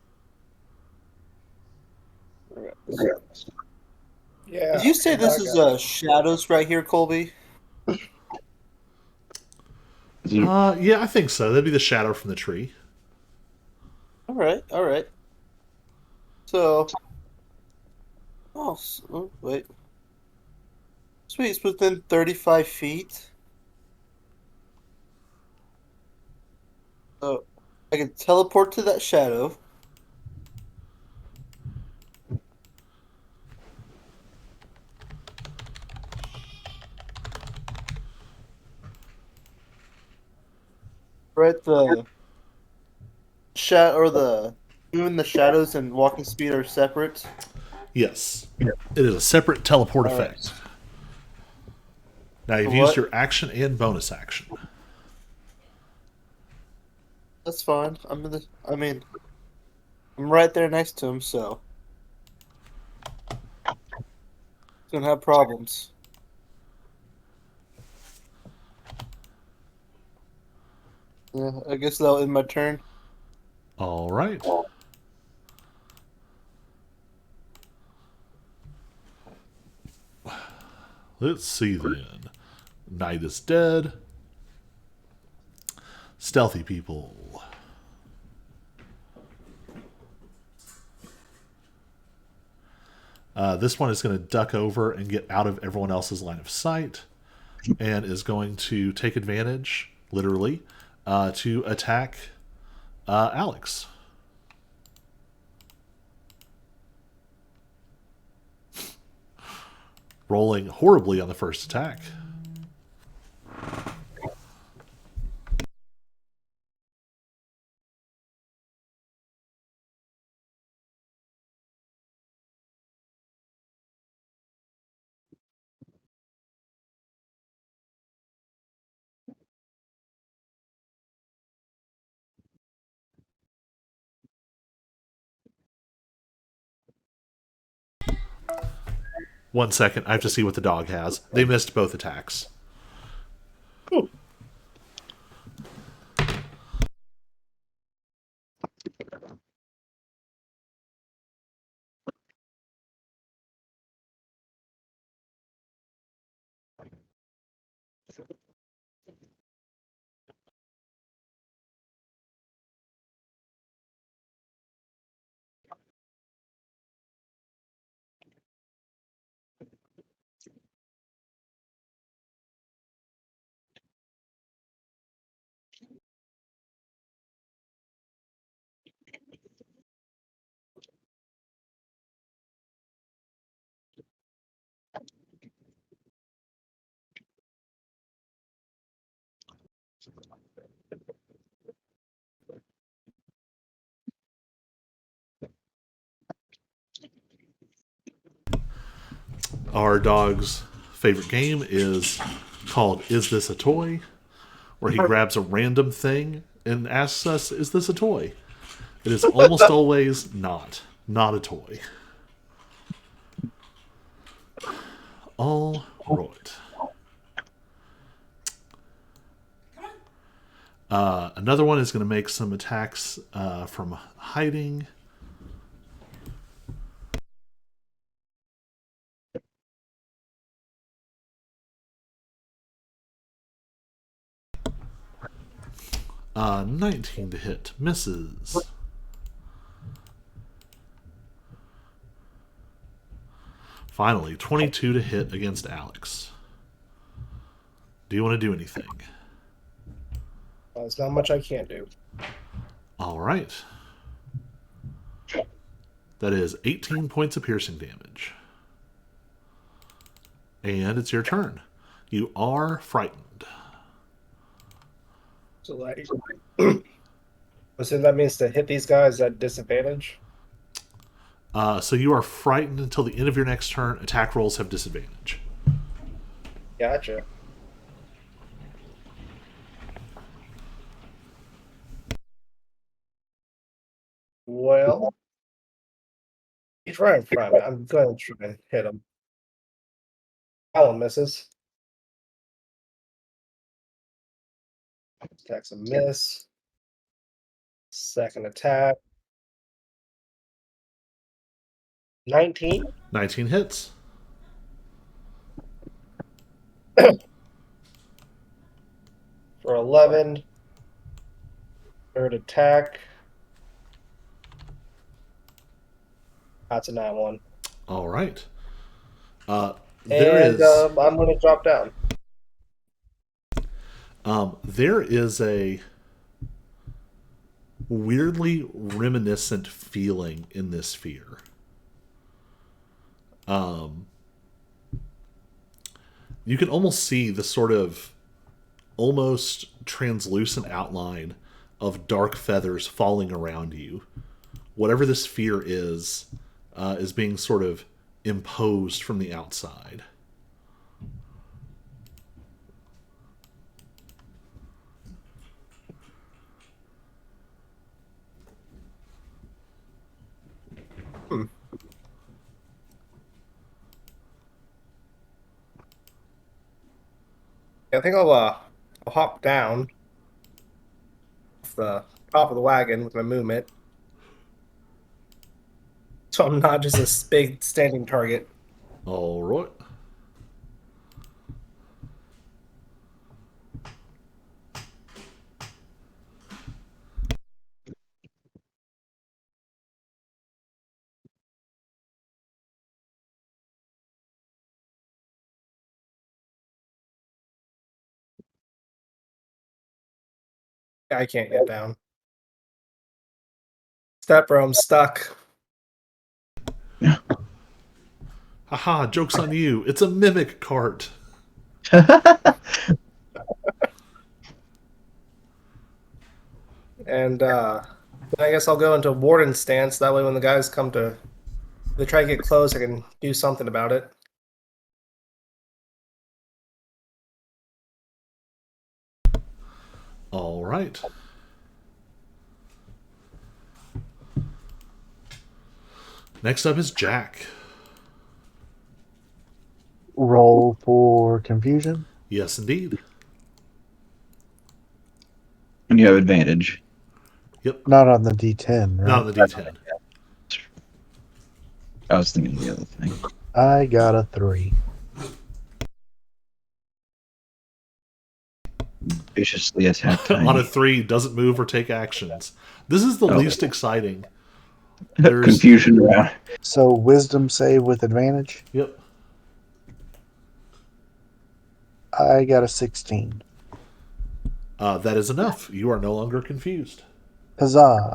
D: Yeah.
E: Did you say this is shadows right here, Colby?
C: Is it,
A: Yeah, I think so. That'd be the shadow from the tree.
E: Alright, alright. So oh, wait. Sweet, it's within 35 feet. So I can teleport to that shadow. Right, the or the moon, the shadows, and walking speed are separate.
A: Yes. It is a separate teleport
E: All right.
A: effect. Now you've
E: What?
A: used your action and bonus action.
E: That's fine. I'm right there next to him, so he's gonna have problems. Yeah, I guess that'll end my turn.
A: All right. Let's see then. Night is dead. Stealthy people. This one is going to duck over and get out of everyone else's line of sight, and is going to take advantage, literally, to attack Alex. Rolling horribly on the first attack. One second, I have to see what the dog has. They missed both attacks.
D: Ooh.
A: 'Our dog's favorite game is called Is This a Toy? Where he grabs a random thing and asks us, Is this a toy? It is almost always not a toy. All right. Another one is going to make some attacks from hiding. Uh, 19 to hit. Misses. Finally, 22 to hit against Alex. Do you want to do anything?
D: There's not much I can't do.
A: All right. That is 18 points of piercing damage. And it's your turn. You are frightened.
D: So like, so that means to hit these guys at disadvantage.
A: So you are frightened until the end of your next turn. Attack rolls have disadvantage.
D: Gotcha. Well, he's right in front of me. I'm going to try and hit him. That one misses. Attack's a miss. Second attack. 19.
A: 19 hits.
D: For 11. Third attack. That's a 9-1.
A: All right. There
D: And
A: is
D: I'm going to drop down.
A: there is a weirdly reminiscent feeling in this sphere. You can almost see the sort of almost translucent outline of dark feathers falling around you. Whatever this sphere is being sort of imposed from the outside.
D: I think I'll hop down off the top of the wagon with my movement. So I'm not just a big standing target.
A: All right.
D: I can't get down. Step bro, I'm stuck.
A: Haha, joke's on you. It's a mimic cart.
D: And I guess I'll go into warden stance. That way, when the guys come to, they try to get close, I can do something about it.
A: All right. Next up is Jack.
B: Roll for confusion.
A: Yes, indeed.
C: And you have advantage.
A: Yep.
B: Not on the D10, right?
A: Not on the D10.
C: I was thinking of the other thing.
B: I got a 3.
C: Viciously attack Tiny.
A: On a 3, doesn't move or take actions. This is the
C: Oh.
A: least exciting. There's
C: Confusion around.
B: So wisdom save with advantage.
A: Yep.
B: I got a 16.
A: That is enough. You are no longer confused.
B: Huzzah!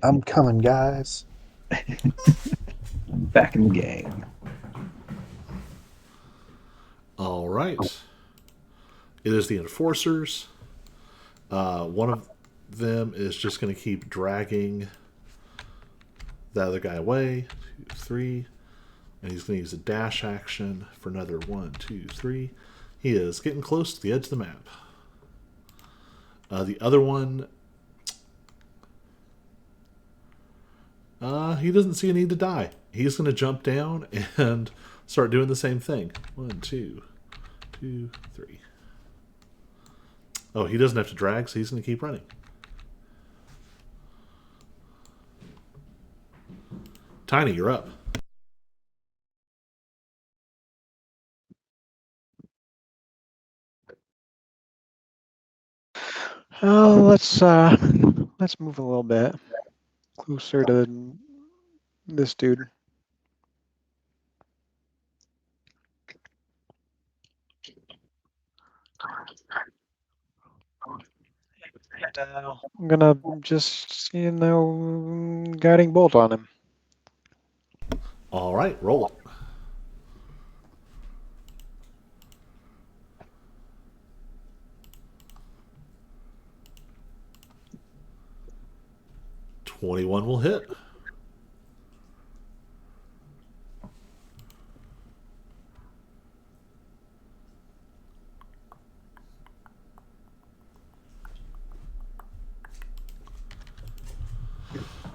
B: I'm coming, guys.
C: I'm back in the game.
A: All right. It is the enforcers. One of them is just going to keep dragging the other guy away. 2, 3. And he's going to use a dash action for another 1, 2, 3. He is getting close to the edge of the map. The other one, he doesn't see a need to die. He's going to jump down and start doing the same thing. 1, 2, 2, 3. Oh, he doesn't have to drag, so he's going to keep running. Tiny, you're up.
F: Let's move a little bit closer to this dude. And, I'm gonna just, guiding bolt on him.
A: All right, roll it. $21 will hit.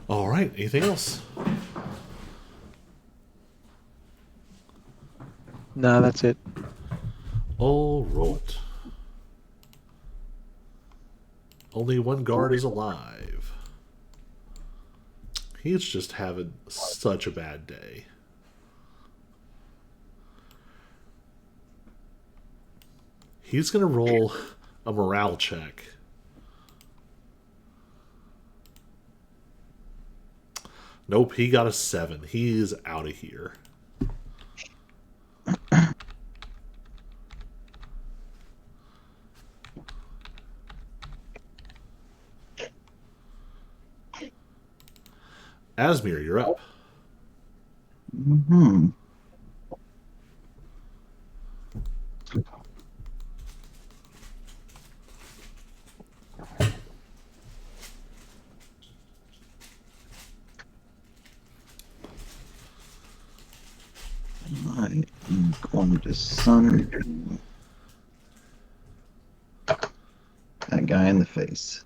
A: All right, anything else?
F: Nah, that's it.
A: I'll roll it. Only one guard is alive. He's just having such a bad day. He's going to roll a morale check. Nope, he got a 7. He's out of here. Asmir, you're up.
C: Mm-hmm. I am going to sun that guy in the face.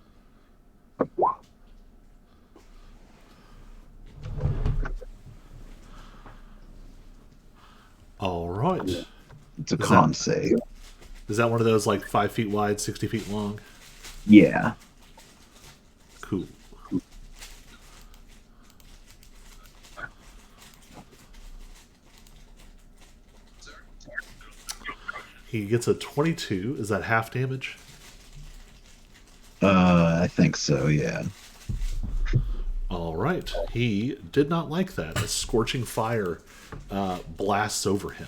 A: All right.
C: It's a
A: Is
C: con
A: that-
C: save.
A: Is that one of those like 5 feet wide, 60 feet long?
C: Yeah.
A: Cool. He gets a 22. Is that half damage?
C: I think so, yeah.
A: All right. He did not like that. A scorching fire blasts over him.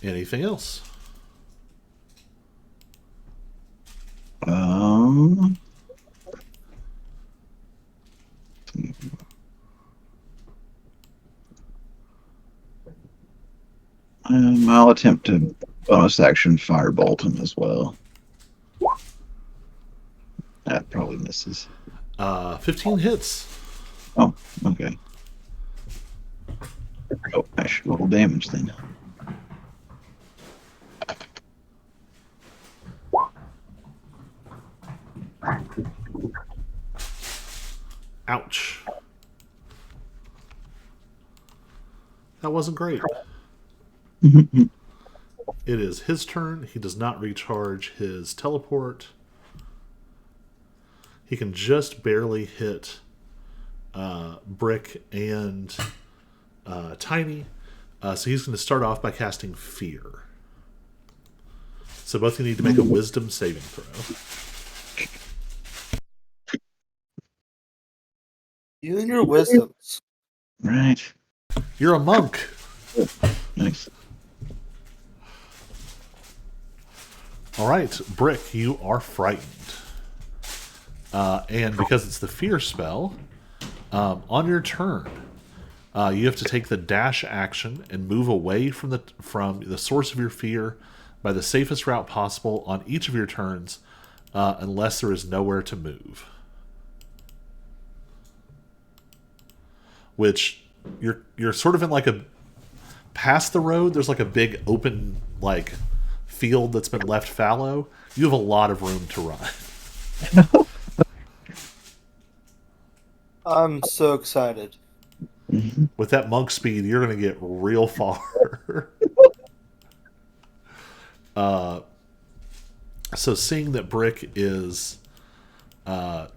A: Anything else?
C: attempt to bonus action firebolt him as well. That probably misses.
A: 15 hits.
C: Oh, okay. Oh, I should roll damage then.
A: Ouch. That wasn't great. It is his turn. He does not recharge his teleport. He can just barely hit Brick and Tiny. So he's going to start off by casting Fear. So both of you need to make a Wisdom saving throw.
E: You and your wisdoms.
C: Right.
A: You're a monk.
C: Nice.
A: All right, Brick, you are frightened. And because it's the Fear spell, on your turn, you have to take the dash action and move away from the source of your fear by the safest route possible on each of your turns, unless there is nowhere to move. Which you're sort of in like a past the road. There's like a big open like field that's been left fallow. You have a lot of room to run.
E: I'm so excited.
A: With that monk speed, you're going to get real far. So seeing that Brick is at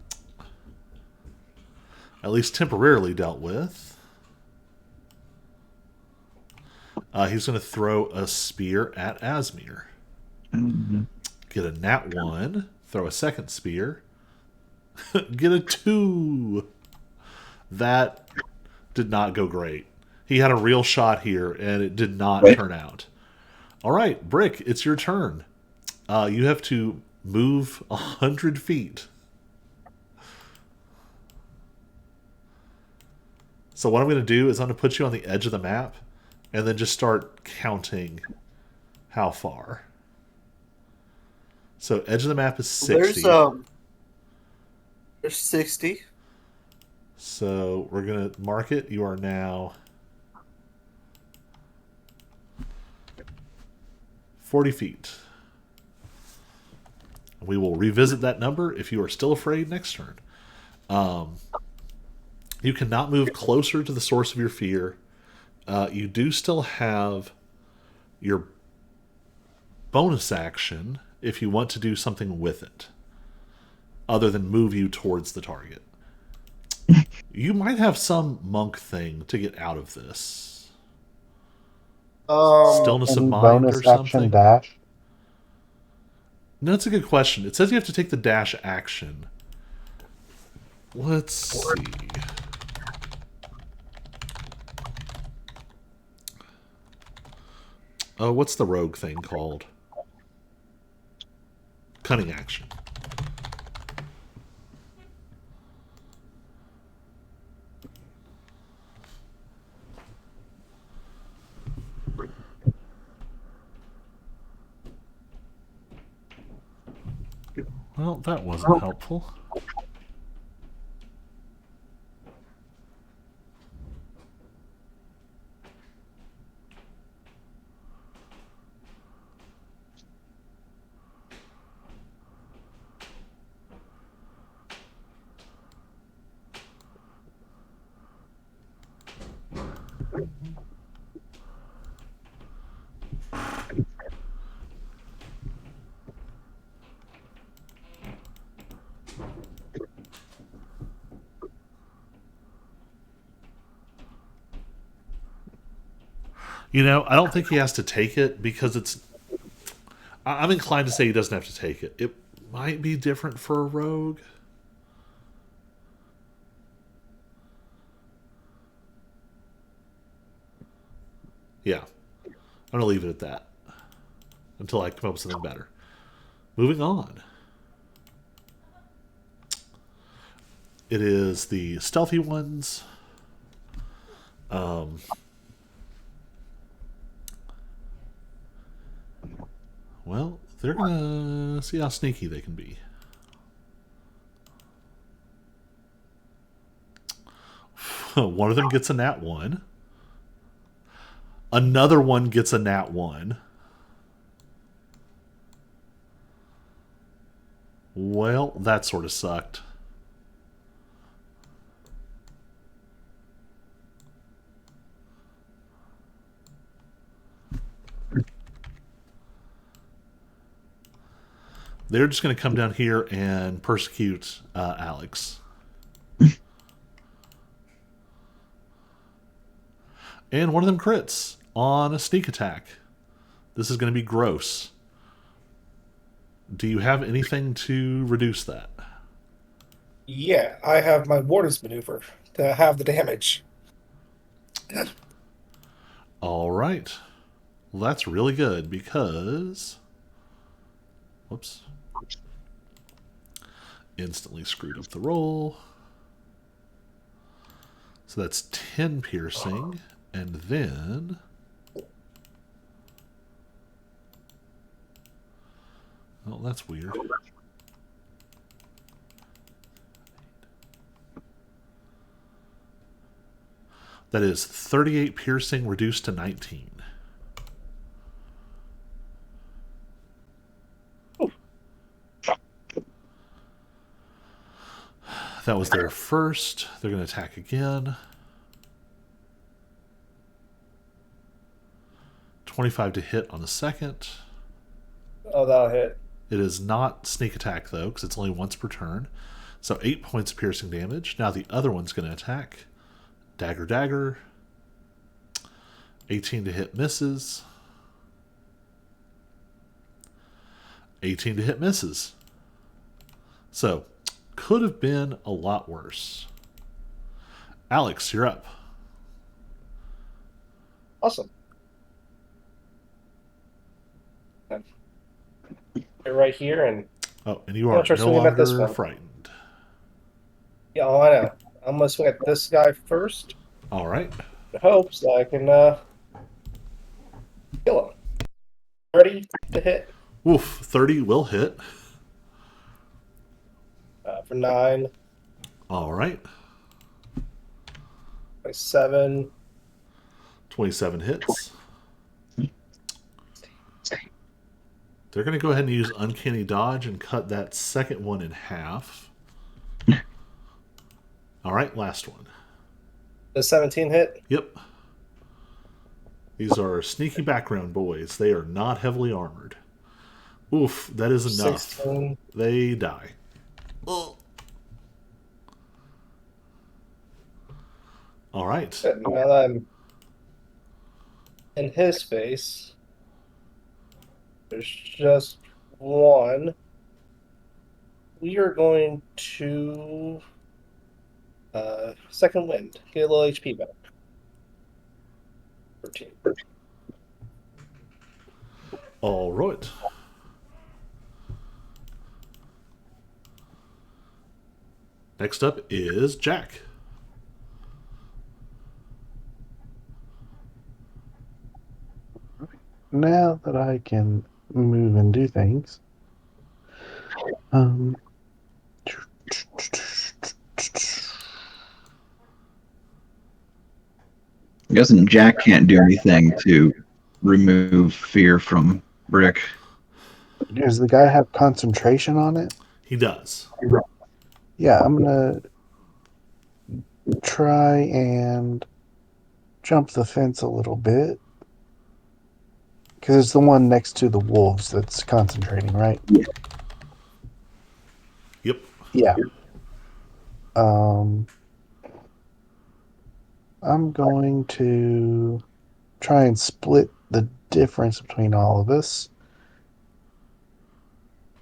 A: least temporarily dealt with, he's going to throw a spear at Asmir. Get a nat 1, throw a second spear, get a 2. That did not go great. He had a real shot here, and it did not turn out. All right, Brick, it's your turn. You have to move 100 feet. So what I'm going to do is I'm going to put you on the edge of the map, and then just start counting how far. So edge of the map is 60.
E: There's 60.
A: So we're going to mark it. You are now 40 feet. We will revisit that number if you are still afraid next turn. You cannot move closer to the source of your fear. You do still have your bonus action if you want to do something with it, other than move you towards the target. You might have some monk thing to get out of this. Stillness of
B: Any
A: mind
B: bonus
A: or something.
B: action dash?
A: No, that's a good question. It says you have to take the dash action. Let's see. Oh, what's the rogue thing called? Cunning action. Well, that wasn't helpful. You know, I don't think he has to take it because it's... I'm inclined to say he doesn't have to take it. It might be different for a rogue. Yeah. I'm going to leave it at that until I come up with something better. Moving on. It is the stealthy ones. Well, they're gonna see how sneaky they can be. One of them gets a nat 1. Another one gets a nat 1. Well, that sort of sucked. They're just going to come down here and persecute Alex. And one of them crits on a sneak attack. This is going to be gross. Do you have anything to reduce that?
D: Yeah, I have my Warden's Maneuver to have the damage.
A: All right. Well, that's really good because... Whoops. Instantly screwed up the roll. So that's 10 piercing. And then... Oh, that's weird. That is 38 piercing reduced to 19. That was their first. They're going to attack again. 25 to hit on the second.
D: Oh, that'll hit.
A: It is not sneak attack, though, because it's only once per turn. So 8 points of piercing damage. Now the other one's going to attack. Dagger, dagger. 18 to hit, misses. 18 to hit, misses. So, could have been a lot worse. Alex, you're up.
D: Awesome. You're right here, and
A: Oh, and you
D: I'm
A: are
D: try
A: no
D: swinging at this
A: longer
D: one.
A: frightened.
D: yeah, oh, I know. I'm gonna swing at this guy first.
A: All right.
D: In hopes that I can kill him. 30 to hit
A: Oof, 30 will hit.
D: for 9,
A: All right.
D: by 7.
A: 27 hits. They're going to go ahead and use Uncanny Dodge and cut that second one in half. All right, last one.
D: Does 17 hit?
A: Yep. These are sneaky background boys. They are not heavily armored. Oof, that is enough.
D: 16.
A: They die. Oh. All right.
D: Now that I'm in his face, there's just one. We are going to second wind. Get a little HP back. 13.
A: All right. Next up is Jack.
B: Now that I can move and do things,
C: I'm guessing Jack can't do anything to remove fear from Brick.
B: does the guy have concentration on it?
A: He does.
B: Yeah, I'm gonna try and jump the fence a little bit. Because it's the one next to the wolves that's concentrating, right?
A: Yep.
B: Yeah. I'm going to try and split the difference between all of us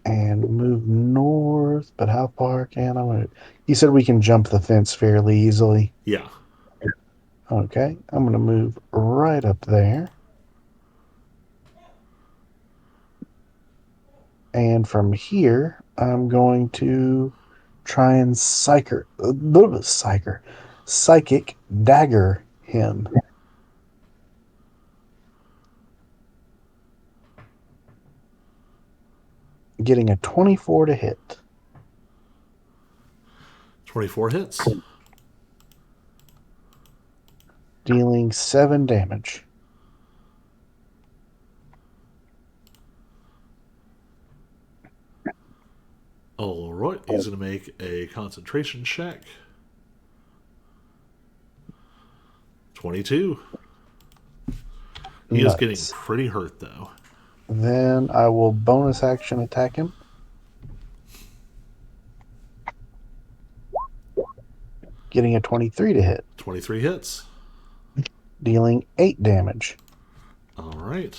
B: and move north. But how far can I? You said we can jump the fence fairly easily.
A: Yeah.
B: Okay, I'm going to move right up there. And from here, I'm going to try and psychic dagger him. Getting a 24 to hit.
A: 24 hits.
B: Dealing 7 damage.
A: All right, he's going to make a concentration check. 22. He is getting
B: Nuts.
A: pretty hurt, though.
B: Then I will bonus action attack him. Getting a 23 to hit.
A: 23 hits.
B: Dealing 8 damage.
A: All right.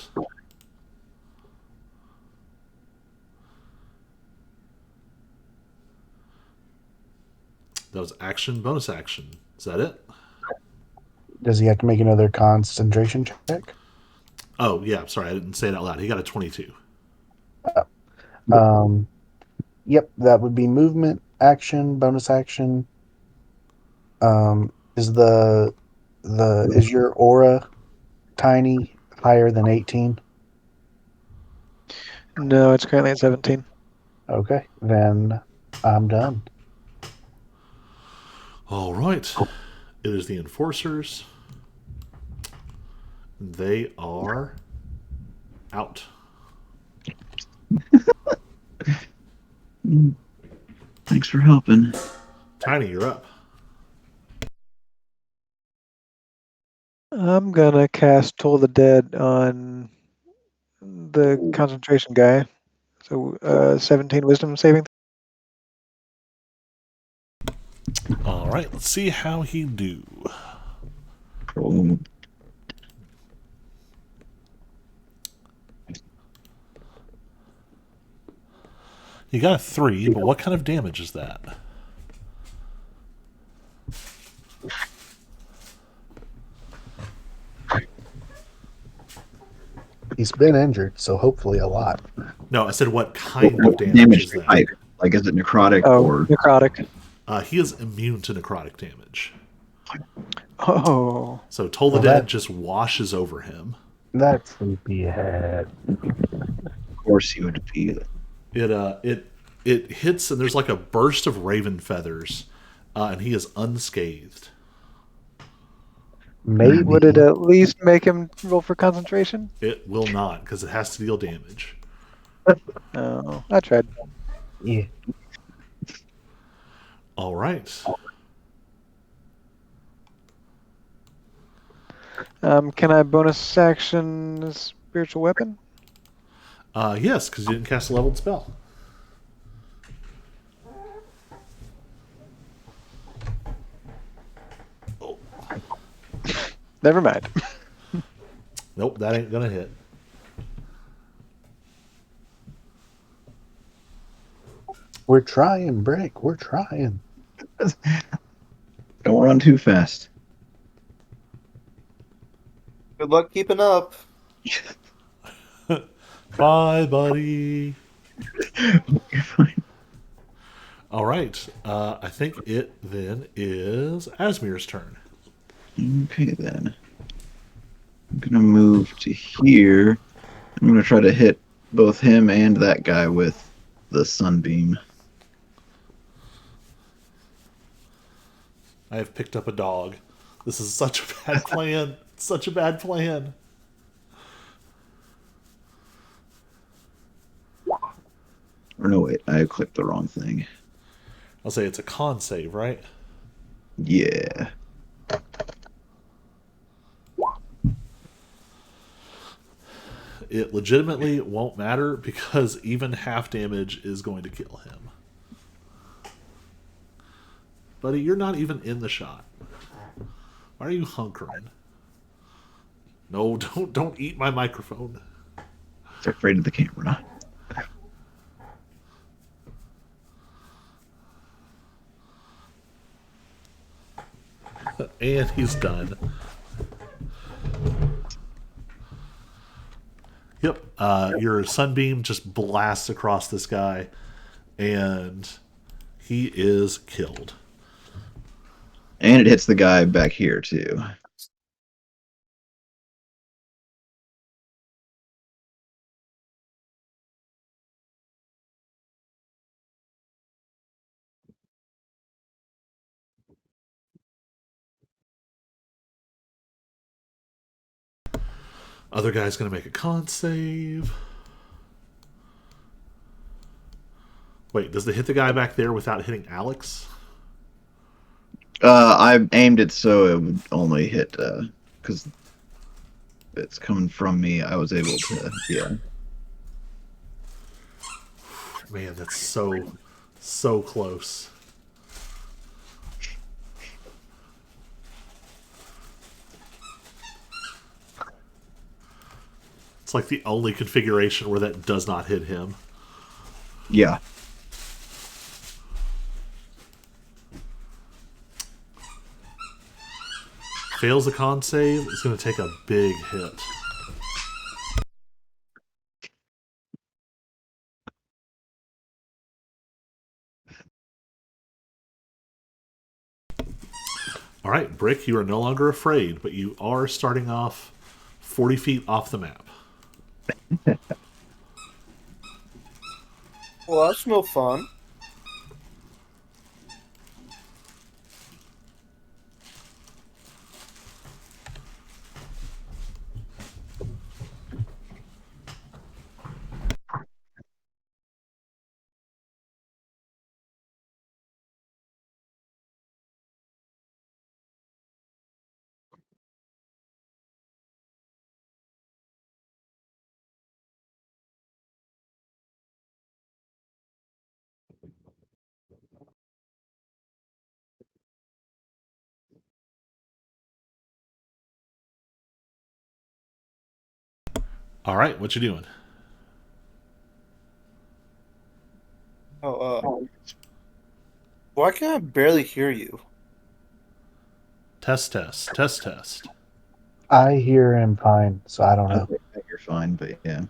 A: That was action, bonus action. Is that it?
B: Does he have to make another concentration check?
A: Oh, yeah, sorry, I didn't say it out loud. He got a 22.
B: Yep, that would be movement, action, bonus action. Is is your aura tiny higher than 18?
F: No, it's currently at 17.
B: Okay, then I'm done.
A: All right. It is the enforcers. They are out.
C: Thanks for helping.
A: Tiny, you're up.
F: I'm gonna cast Toll the Dead on the concentration guy. So 17 wisdom saving.
A: All right, let's see how he do.
C: Cool.
A: He got a 3, but what kind of damage is that?
B: He's been injured, so hopefully a lot.
A: No, I said what kind of
C: What
A: damage is that?
C: type? Like, is it necrotic
F: Oh,
C: or
F: necrotic.
A: He is immune to necrotic damage.
F: Oh,
A: So Toll the
B: Well,
A: Dead
B: that-
A: just washes over him.
B: That sleepyhead.
C: of course he would be?
A: It hits and there's like a burst of raven feathers, and he is unscathed.
B: Maybe.
F: would it at least make him roll for concentration?
A: It will not because it has to deal damage.
F: Oh, I tried.
B: Yeah.
A: All right.
F: Can I bonus action spiritual weapon?
A: Yes, because you didn't cast a leveled spell. Oh,
F: Never mind.
A: nope, that ain't gonna hit.
B: We're trying, Brick. We're trying.
C: Don't run too fast.
E: Good luck keeping up.
A: Bye, buddy.
C: You're fine.
A: All right. I think it then is Asmir's turn.
C: Okay, then. I'm gonna move to here. I'm gonna try to hit both him and that guy with the sunbeam.
A: I have picked up a dog. This is such a bad plan. Such a bad plan.
C: Or no, wait, I clicked the wrong thing.
A: I'll say it's a con save, right?
C: Yeah.
A: It legitimately won't matter because even half damage is going to kill him. Buddy, you're not even in the shot. Why are you hunkering? No, don't eat my microphone.
C: They're afraid of the camera.
A: And he's done. Yep. Your sunbeam just blasts across this guy, and he is killed.
C: And it hits the guy back here, too.
A: Other guy's going to make a con save. Wait, does it hit the guy back there without hitting Alex?
C: I aimed it so it would only hit because it's coming from me. I was able to, yeah.
A: Man, that's so close. It's like the only configuration where that does not hit him.
C: Yeah.
A: Fails the con save, it's going to take a big hit. All right, Brick, you are no longer afraid, but you are starting off 40 feet off the map.
E: Well, that's no fun.
A: All right, what you doing?
E: Oh, why can I barely hear you?
A: Test, test, test, test.
B: I hear him fine, so I don't
C: I
B: know.
C: think that you're fine, but yeah.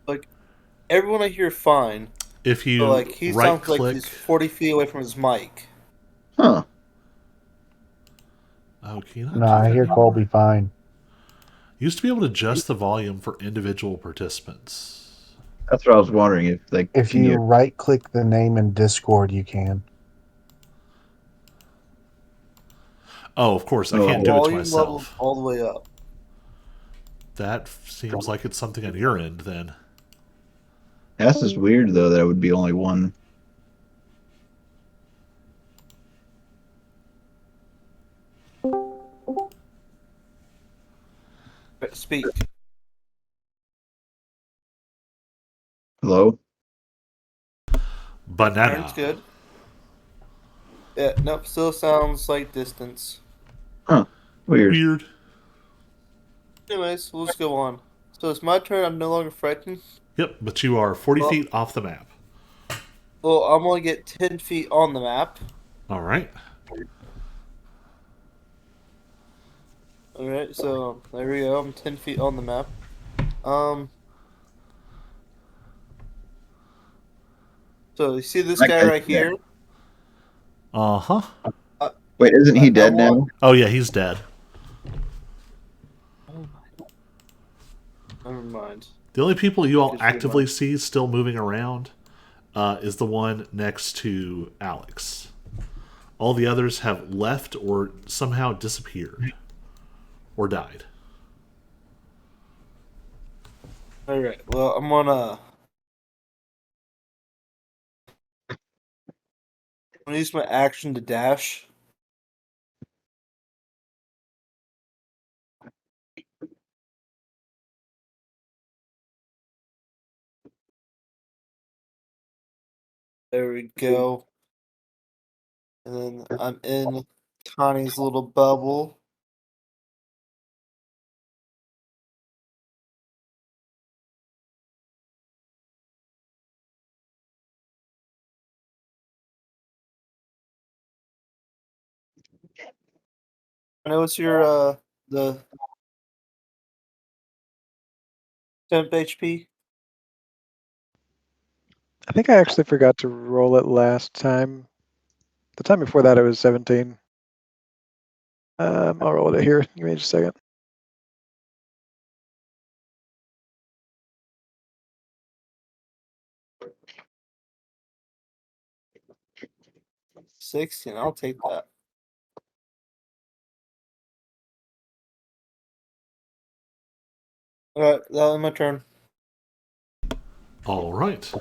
E: Like, everyone I hear fine.
A: If
E: But,
A: you
E: like, he
A: right
E: sounds like
A: click,
E: he's 40 feet away from his mic.
C: Huh.
A: oh, can you not
B: No,
A: do
B: I
A: that
B: hear
A: anymore?
B: Colby fine.
A: Used to be able to adjust the volume for individual participants.
C: That's what I was wondering if like
B: If
C: can
B: you
C: you
B: right click the name in Discord, you can.
A: Oh, of course, I
C: Oh,
A: can't do it to
E: Volume level
A: myself.
E: all the way up.
A: That seems like it's something on your end then.
C: that's just weird though that it would be only one.
E: Speak.
C: Hello?
A: Banana.
E: Iron's good. Yeah, nope, still sounds like distance.
C: Huh. Weird.
A: Weird.
E: Anyways, we'll just go on. So it's my turn, I'm no longer frightened.
A: Yep, but you are 40
E: Well-
A: feet off the map.
E: Well, I'm gonna get 10 feet on the map.
A: All right.
E: Alright, so there we go, I'm 10 feet on the map. So you see this
C: That
E: guy
C: guy's
E: right
C: dead.
E: here?
A: Uh huh.
C: Wait, isn't he
E: I
C: dead
E: want-
C: now?
A: Oh, yeah, he's dead.
E: Never mind.
A: The only people you all
E: Just
A: actively
E: rewind.
A: see still moving around is the one next to Alex. All the others have left or somehow disappeared or died.
E: Alright, well, I'm gonna use my action to dash. There we go. And then I'm in Connie's little bubble. I know it's your the temp HP.
F: I think I actually forgot to roll it last time. The time before that, it was 17. I'll roll it here. Give me just a second.
E: $16. I'll take that. All right, that was my turn.
A: All right.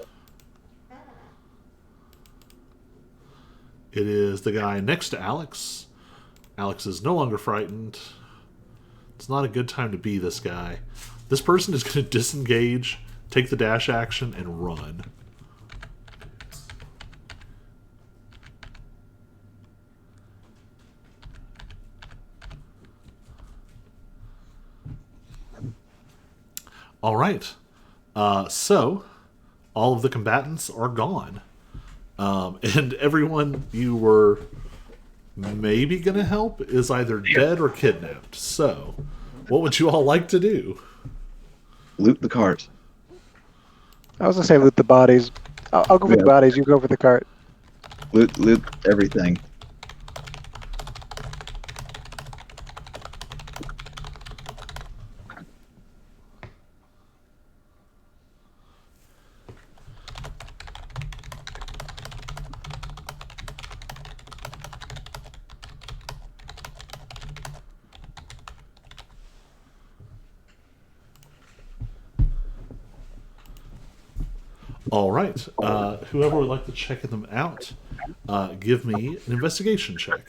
A: It is the guy next to Alex. Alex is no longer frightened. It's not a good time to be this guy. This person is going to disengage, take the dash action, and run. All right. So, all of the combatants are gone. And everyone you were maybe going to help is either dead or kidnapped. So, what would you all like to do?
C: Loot the cart.
F: I was gonna say loot the bodies. I'll go for the
C: Yeah.
F: bodies. You go for the cart.
C: Loot everything.
A: All right. Whoever would like to check them out, give me an investigation check.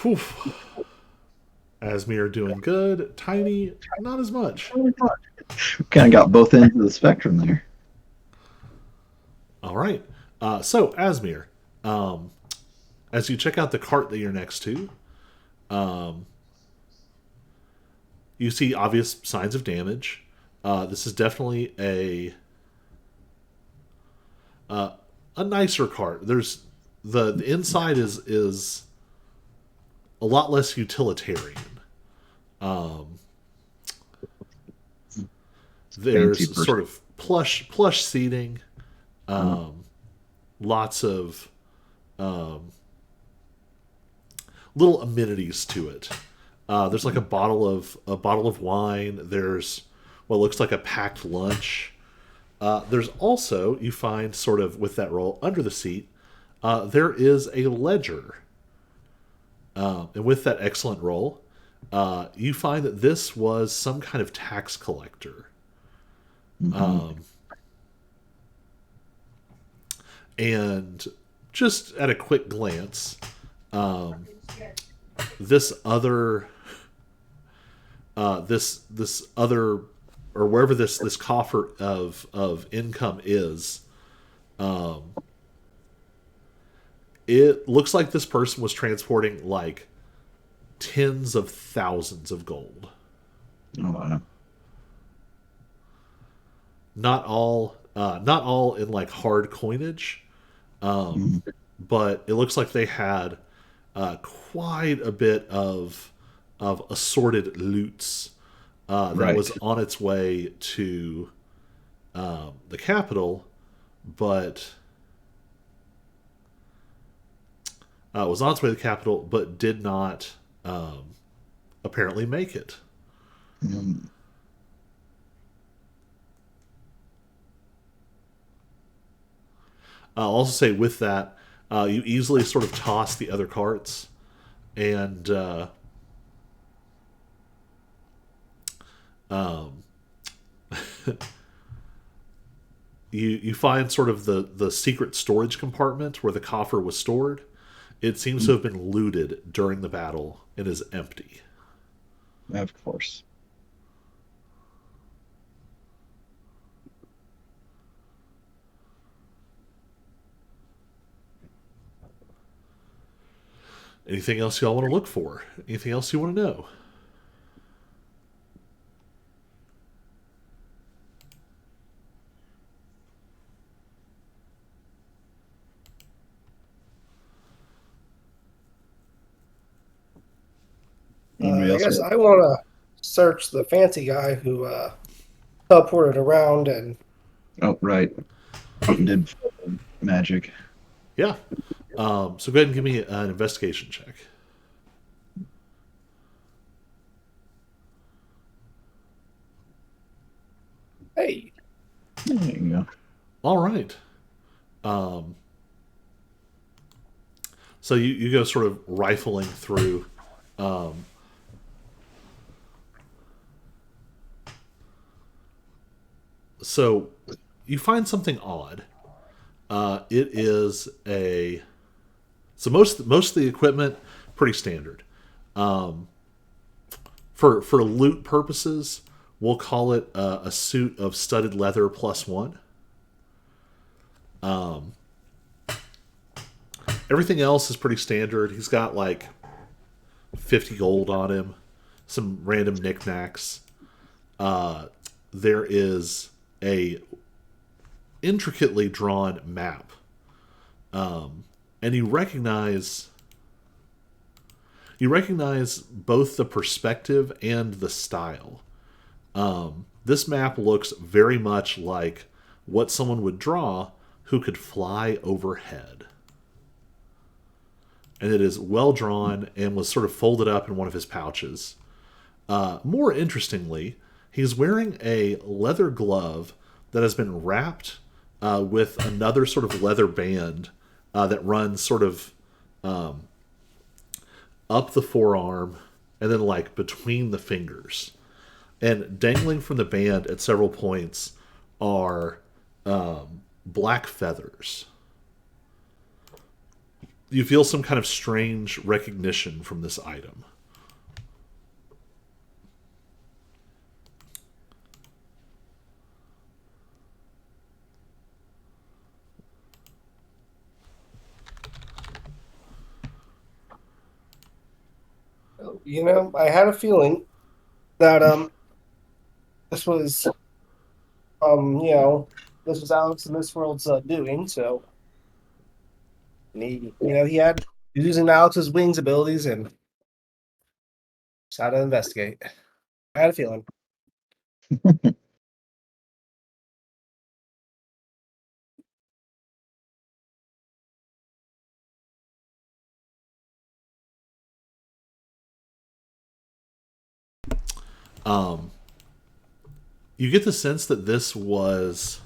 A: Whew. Asmir doing good. Tiny, not as much.
C: Kind of got both ends of the spectrum there.
A: All right. So, Asmir, as you check out the cart that you're next to, you see obvious signs of damage. This is definitely a nicer cart. There's the inside is a lot less utilitarian. There's
C: Fancy person.
A: sort of plush seating, lots of little amenities to it. There's like a bottle of wine. There's what looks like a packed lunch. There's also, you find sort of with that roll under the seat, there is a ledger. And with that excellent roll, you find that this was some kind of tax collector. And just at a quick glance, this other, this other, or wherever this coffer of income is, it looks like this person was transporting like tens of thousands of gold.
C: Oh, wow.
A: Not all in like hard coinage, but it looks like they had quite a bit of assorted loots that
C: Right.
A: was on its way to the capital, but was on its way to the capital, but did not apparently make it.
C: Mm.
A: I'll also say with that, you easily sort of toss the other carts, and you find sort of the secret storage compartment where the coffer was stored. It seems to have been looted during the battle and is empty.
C: Of course.
A: Anything else y'all want to look for? Anything else you want to know?
C: Anybody
D: I
C: else?
D: guess I want to search the fancy guy who teleported around and
C: Oh, right. Did magic.
A: Yeah. So go ahead and give me an investigation check.
D: Hey,
C: There you go.
A: All right. Um, so you go sort of rifling through. Um, so you find something odd. It is a so most of the equipment pretty standard. For loot purposes, we'll call it a suit of studded leather plus one. Everything else is pretty standard. He's got like 50 gold on him, some random knickknacks. There is a intricately drawn map, and you recognize both the perspective and the style. This map looks very much like what someone would draw who could fly overhead. And it is well drawn and was sort of folded up in one of his pouches. More interestingly, he's wearing a leather glove that has been wrapped with another sort of leather band that runs sort of up the forearm and then like between the fingers. And dangling from the band at several points are black feathers. You feel some kind of strange recognition from this item.
D: I had a feeling that this was this was Alex and this world's doing. So he was using Alex's wings abilities and just had to investigate. I had a feeling.
A: Um, you get the sense that this was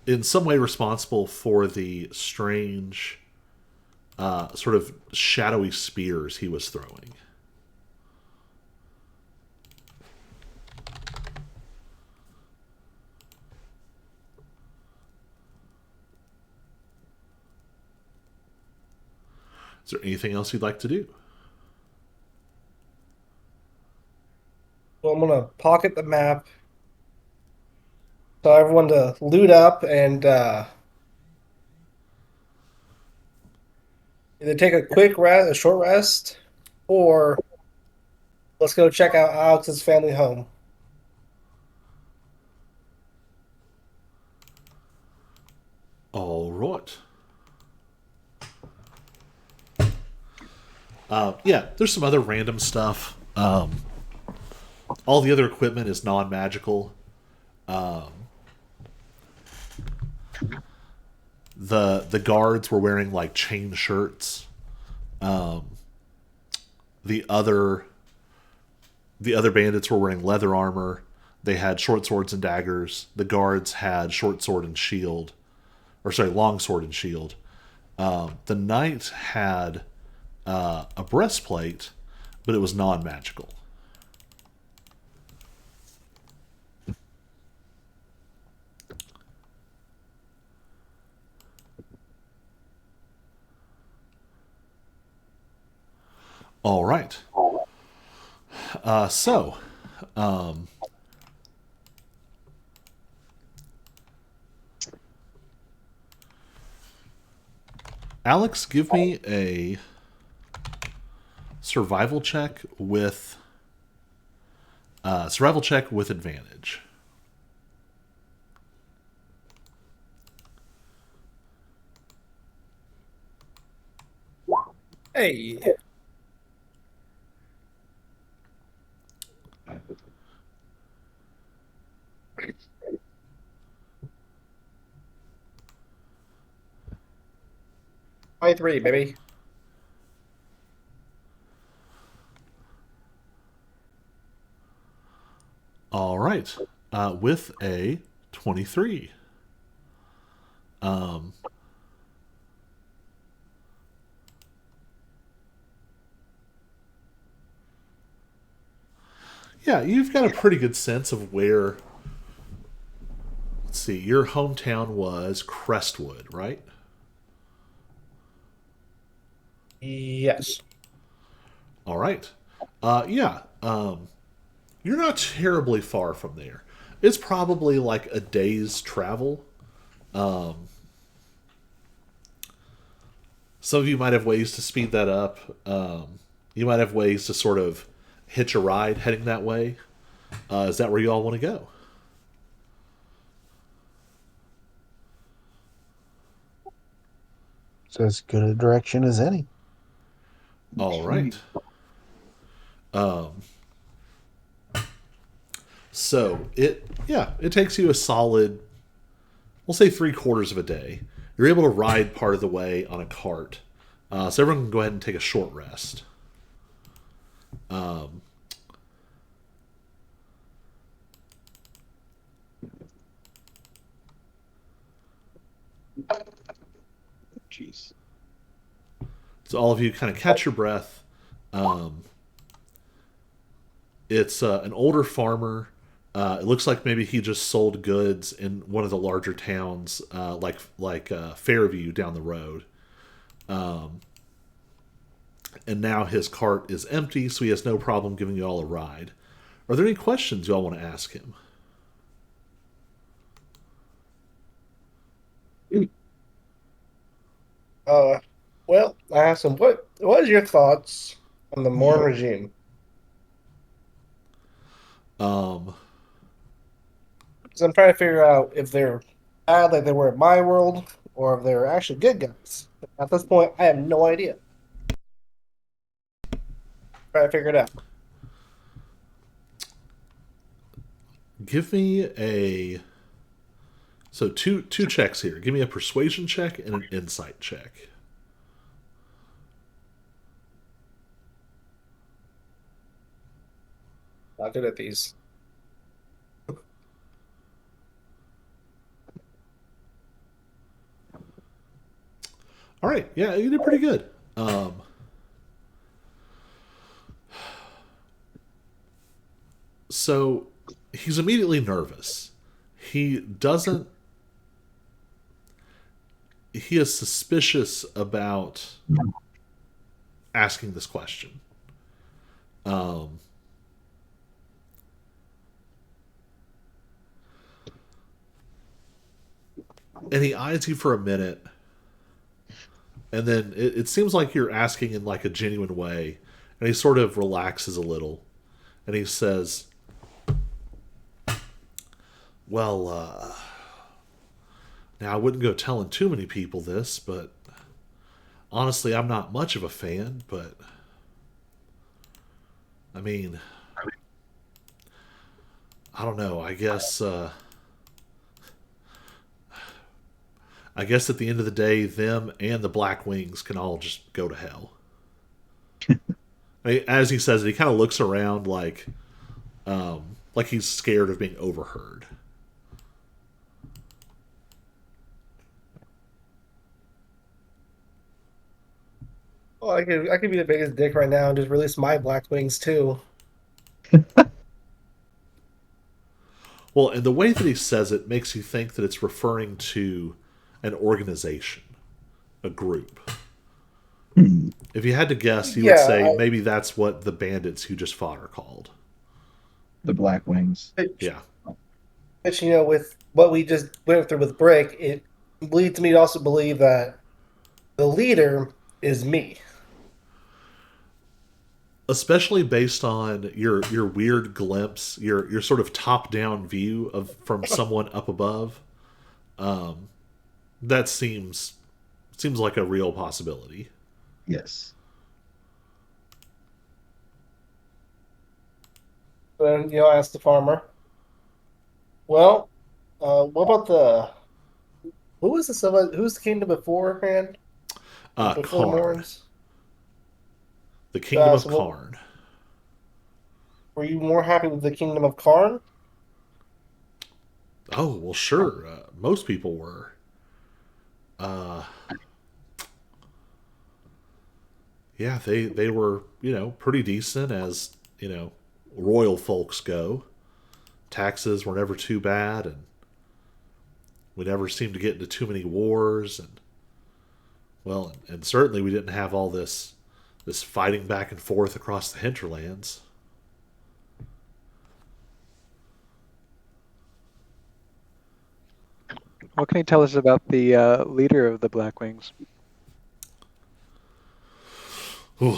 A: in some way responsible for the strange sort of shadowy spears he was throwing. Is there anything else you'd like to do?
D: So I'm gonna pocket the map. Tell everyone to loot up and either take a quick rest, a short rest, or let's go check out Alex's family home.
A: All right. Yeah, there's some other random stuff. All the other equipment is non-magical. The guards were wearing like chain shirts. The other bandits were wearing leather armor. They had short swords and daggers. The guards had short sword and shield, or sorry, long sword and shield. The knight had a breastplate, but it was non-magical. All right. So, Alex, give me a survival check with advantage.
D: Hey, 23, baby.
A: All right. With a 23. Um, yeah, you've got a pretty good sense of where. Let's see, your hometown was Crestwood, right?
D: Yes.
A: All right. Yeah. You're not terribly far from there. It's probably like a day's travel. Um, some of you might have ways to speed that up. You might have ways to sort of hitch a ride heading that way. Is that where you all want to go?
B: So as good a direction as any.
A: All right. Um, so it takes you a solid, we'll say 3/4 of a day. You're able to ride part of the way on a cart, so everyone can go ahead and take a short rest. Um,
C: Jeez.
A: so all of you kind of catch your breath. Um, it's an older farmer. It looks like maybe he just sold goods in one of the larger towns, like Fairview down the road. Um, and now his cart is empty, so he has no problem giving you all a ride. Are there any questions you all want to ask him?
D: Well, I asked him, what is your thoughts on the Morn regime?
A: Um,
D: Because I'm trying to figure out if they're bad like they were in my world, or if they're actually good guys. At this point, I have no idea. Trying to figure it out.
A: give me a two checks here. Give me a persuasion check and an insight check.
D: Not good at these.
A: All right, yeah, you did pretty good. So he's immediately nervous. He doesn't. He is suspicious about asking this question. Um, and he eyes you for a minute, and then it seems like you're asking in like a genuine way, and he sort of relaxes a little, and he says, "Well, now I wouldn't go telling too many people this, but honestly, I'm not much of a fan. But I mean, I don't know. I guess at the end of the day, them and the Black Wings can all just go to hell." I mean, as he says it, he kind of looks around like he's scared of being overheard.
D: Well, I could be the biggest dick right now and just release my Black Wings too.
A: Well, and the way that he says it makes you think that it's referring to an organization, a group. If you had to guess, you would say maybe that's what the bandits who just fought are called.
C: The Black Wings.
A: Yeah.
D: Which, with what we just went through with Brick, it leads me to also believe that the leader is me.
A: Especially based on your weird glimpse, your sort of top down view of from someone up above. That seems like a real possibility.
C: Yes.
D: Then, I asked the farmer, well, what about who's the kingdom beforehand? before
A: Karn.
D: Morns?
A: The Kingdom of
D: So what-
A: Karn.
D: Were you more happy with the Kingdom of Karn?
A: Oh, well, sure. Most people were. Yeah, they were, pretty decent as, royal folks go. Taxes were never too bad, and we never seemed to get into too many wars, and well, and certainly we didn't have all this fighting back and forth across the hinterlands.
F: What can you tell us about the leader of the Black Wings?
A: Ooh,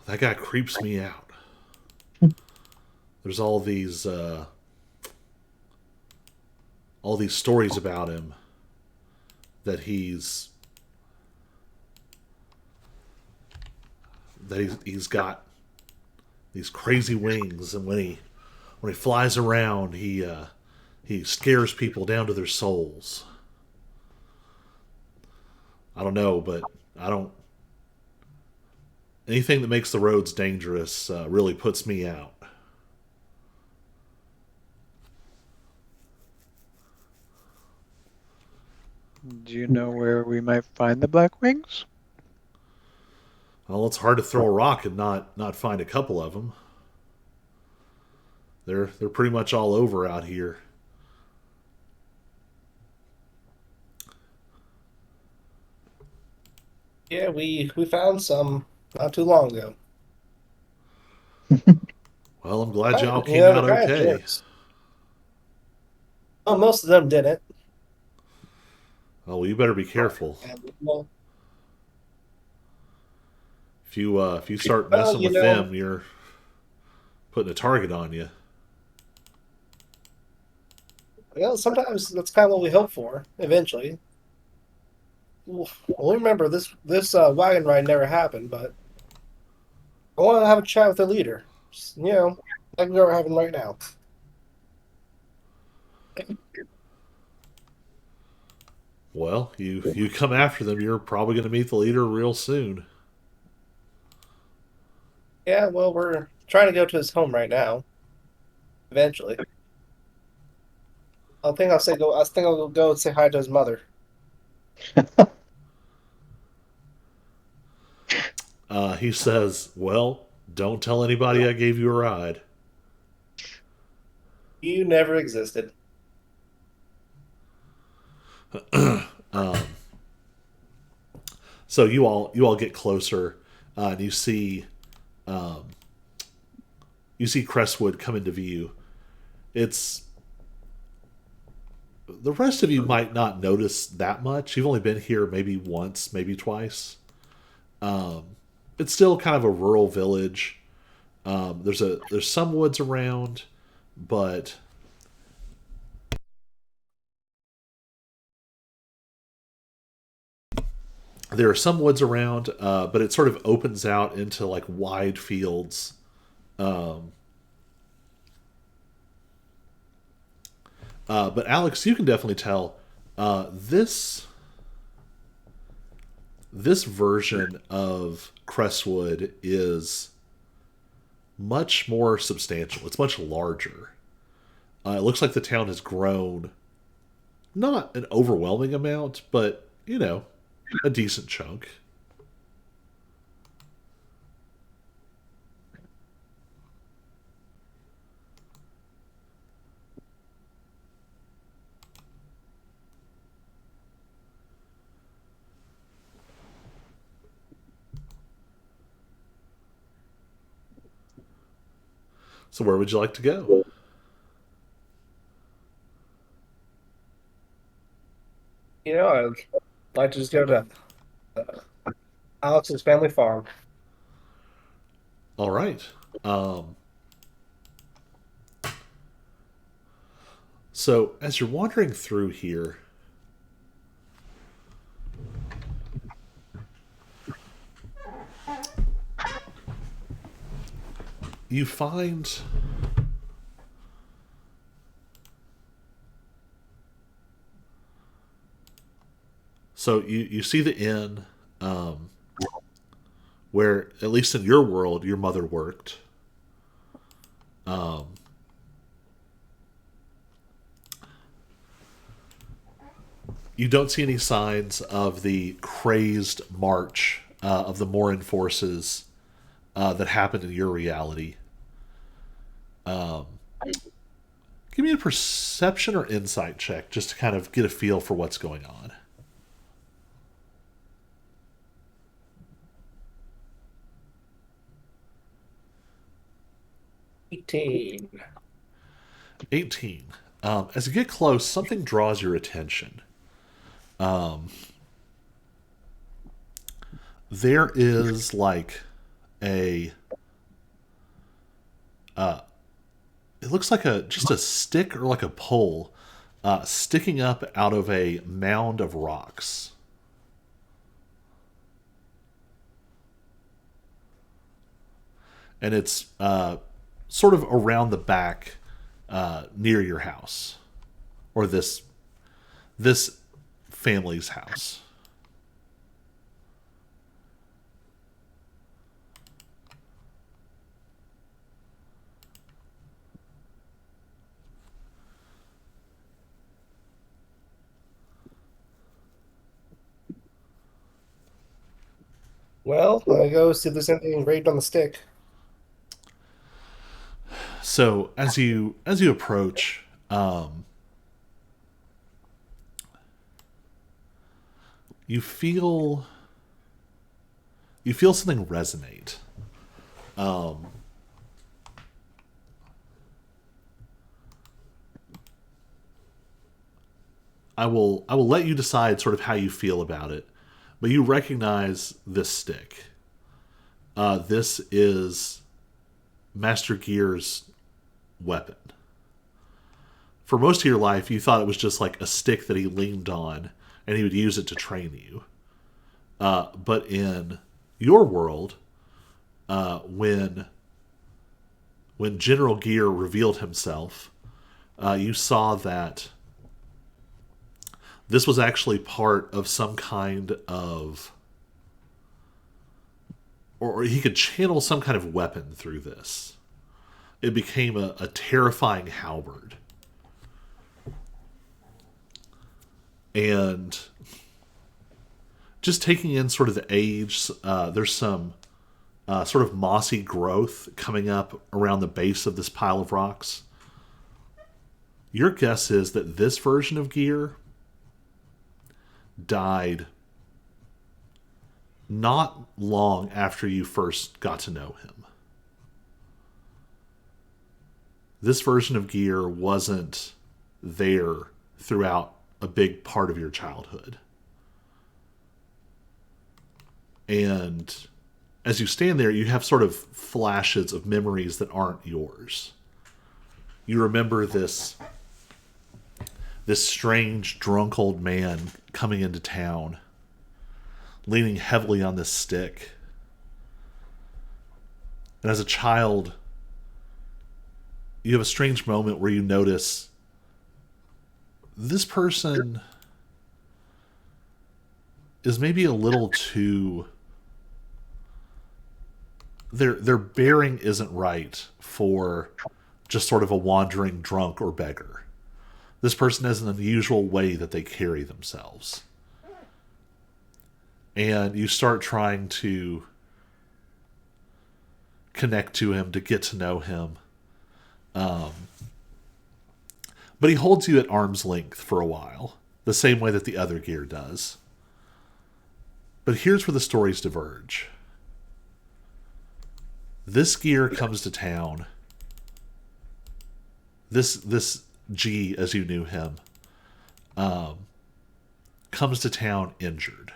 A: that guy creeps me out. There's all these stories about him that he's got these crazy wings, and when he flies around, he scares people down to their souls. I don't know, but I don't. Anything that makes the roads dangerous really puts me out.
F: Do you know where we might find the Black Wings?
A: Well, it's hard to throw a rock and not find a couple of them. They're pretty much all over out here.
D: Yeah, we found some not too long ago.
A: Well, I'm glad y'all
D: Oh,
A: came
D: they're
A: out
D: kind of
A: okay.
D: jerks. Well, most of them didn't.
A: Oh, well, you better be careful.
D: Well,
A: If you start
D: Well,
A: messing
D: you
A: with
D: know-
A: them, you're putting a target on you.
D: sometimes that's kind of what we hope for. Eventually, well, remember this wagon ride never happened, but I want to have a chat with the leader. Just, like we're having right now.
A: Well, you come after them, you're probably going to meet the leader real soon.
D: Yeah, well, we're trying to go to his home right now. Eventually, I think I'll go and say hi to his mother.
A: He says, "Well, don't tell anybody I gave you a ride."
D: You never existed.
A: So you all get closer, and you see Crestwood come into view. It's The rest of you might not notice that much. You've only been here maybe once, maybe twice. It's still kind of a rural village. There's some woods around, but there are some woods around, but it sort of opens out into like wide fields. But Alex, you can definitely tell this version of Crestwood is much more substantial. It's much larger. It looks like the town has grown, not an overwhelming amount, but a decent chunk. So where would you like to go?
D: I'd like to just go to Alex's family farm.
A: All right. So as you're wandering through here, you find so you see the inn. where, at least in your world, your mother worked. You don't see any signs of the crazed march of the Morin forces that happened in your reality. Give me a perception or insight check just to kind of get a feel for what's going on.
D: 18.
A: 18. As you get close, something draws your attention. There is like a it looks like just a stick or like a pole sticking up out of a mound of rocks. And it's sort of around the back near your house, or this family's house.
D: Well, I go see if there's anything engraved on the stick.
A: So as you approach, you feel something resonate. I will let you decide sort of how you feel about it, but you recognize this stick. This is Master Gear's weapon. For most of your life, you thought it was just like a stick that he leaned on, and he would use it to train you. But in your world, when General Gear revealed himself, you saw that this was actually part of some kind of, or he could channel some kind of weapon through this. It became a terrifying halberd. And just taking in sort of the age, there's some sort of mossy growth coming up around the base of this pile of rocks. Your guess is that this version of Gear died not long after you first got to know him. This version of Gear wasn't there throughout a big part of your childhood. And as you stand there, you have sort of flashes of memories that aren't yours. You remember this strange, drunk old man coming into town, leaning heavily on this stick. And as a child, you have a strange moment where you notice this person is maybe a little too... Their bearing isn't right for just sort of a wandering drunk or beggar. This person has an unusual way that they carry themselves. And you start trying to connect to him, to get to know him. But he holds you at arm's length for a while, the same way that the other Gear does. But here's where the stories diverge. This Gear comes to town. This G, as you knew him, comes to town injured.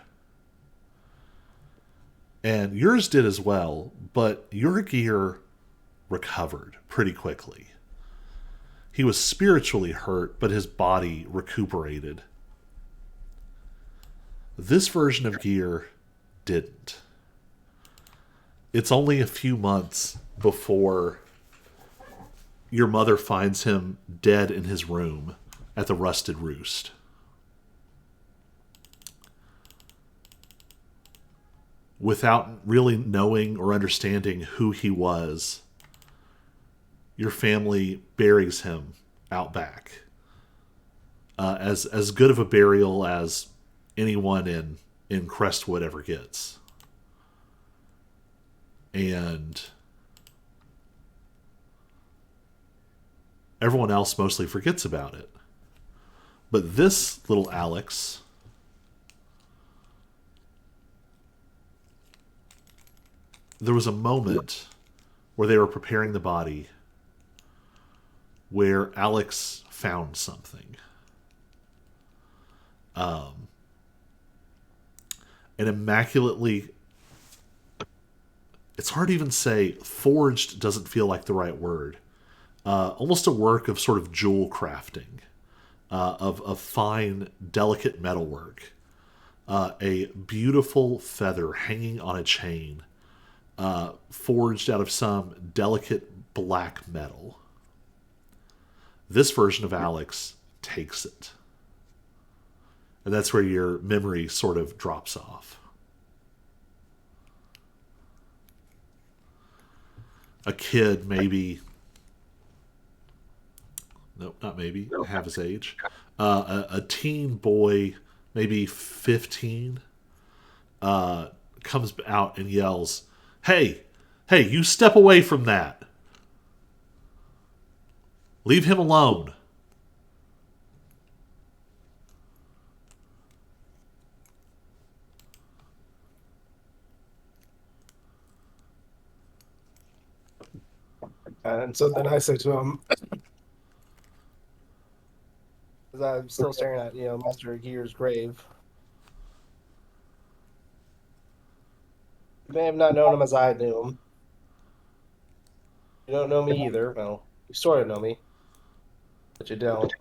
A: And yours did as well, but your Gear recovered pretty quickly. He was spiritually hurt, but his body recuperated. This version of Gear didn't. It's only a few months before your mother finds him dead in his room at the Rusted Roost. without really knowing or understanding who he was, your family buries him out back. As good of a burial as anyone in Crestwood ever gets. And everyone else mostly forgets about it. But this little Alex, there was a moment where they were preparing the body where Alex found something. An immaculately, it's hard to even say, forged doesn't feel like the right word. Almost a work of sort of jewel crafting, of fine, delicate metalwork. A beautiful feather hanging on a chain, forged out of some delicate black metal. This version of Alex takes it. And that's where your memory sort of drops off. A kid, maybe. No, not maybe. Half his age. A teen boy, maybe 15, comes out and yells, "Hey, you step away from that. Leave him alone."
D: And so then I say to him, as I'm still staring at, Master Gear's grave. You may have not known him as I knew him. You don't know me either. Well, you sort of know me, but you don't.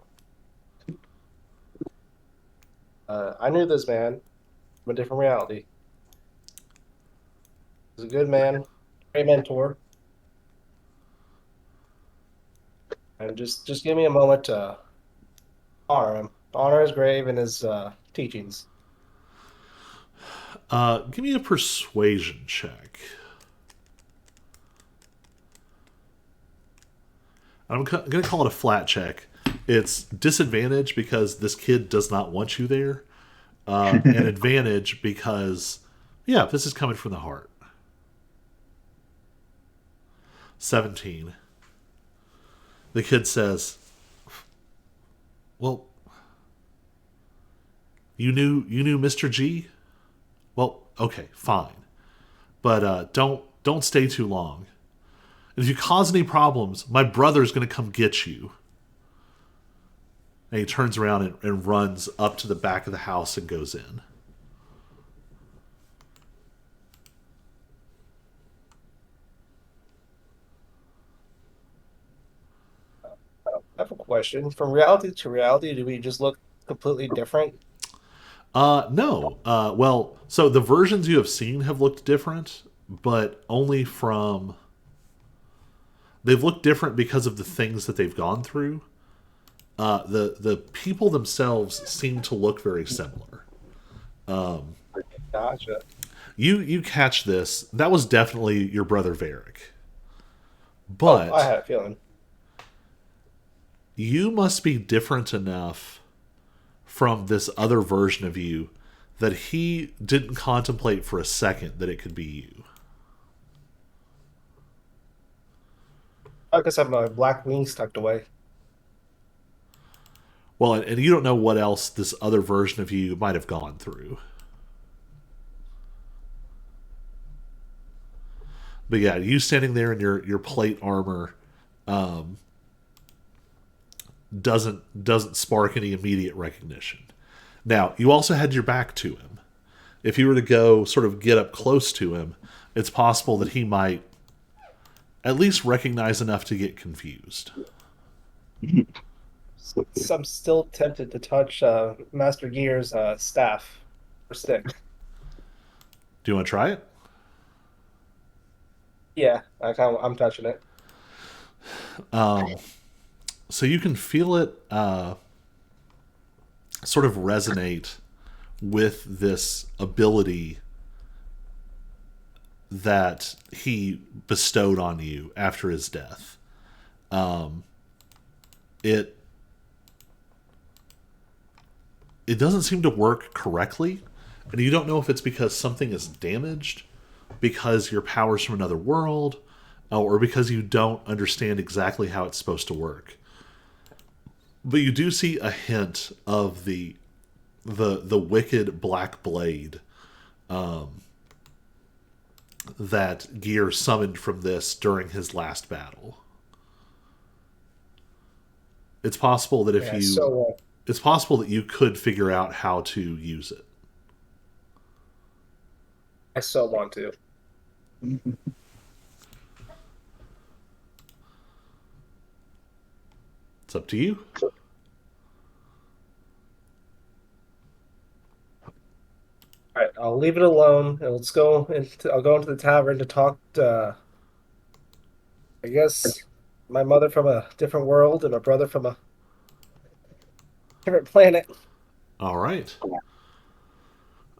D: I knew this man from a different reality. He's a good man, great mentor. And just give me a moment to honor him, honor his grave and his teachings.
A: Give me a persuasion check. I'm going to call it a flat check. It's disadvantage because this kid does not want you there. And advantage because, yeah, this is coming from the heart. 17. The kid says, "Well, you knew Mr. G? Well, okay, fine. But don't stay too long. And if you cause any problems, my brother's going to come get you." And he turns around and runs up to the back of the house and goes in.
D: I have a question. From reality to reality, do we just look completely different?
A: No. Well, so the versions you have seen have looked different, but only from... They've looked different because of the things that they've gone through. The people themselves seem to look very similar.
D: Gotcha.
A: You catch this. That was definitely your brother Varric. But
D: I had a feeling.
A: You must be different enough from this other version of you that he didn't contemplate for a second that it could be you.
D: I guess I have my black wings tucked away.
A: Well, and you don't know what else this other version of you might have gone through. But yeah, you standing there in your plate armor doesn't spark any immediate recognition. Now, you also had your back to him. If you were to go sort of get up close to him, it's possible that he might at least recognize enough to get confused.
D: So I'm still tempted to touch Master Gear's staff or stick.
A: Do you want to try it?
D: Yeah, I'm touching it.
A: So you can feel it sort of resonate with this ability that he bestowed on you after his death. It it doesn't seem to work correctly, and you don't know if it's because something is damaged, because your power's from another world, or because you don't understand exactly how it's supposed to work. But you do see a hint of the wicked black blade that Gear summoned from this during his last battle. It's possible that if
D: Yeah,
A: you
D: so
A: it's possible that you could figure out how to use it.
D: I so want to.
A: It's up to you.
D: All right, I'll leave it alone, and let's go. I'll go into the tavern to talk to, I guess, my mother from a different world and my brother from a different planet.
A: All right.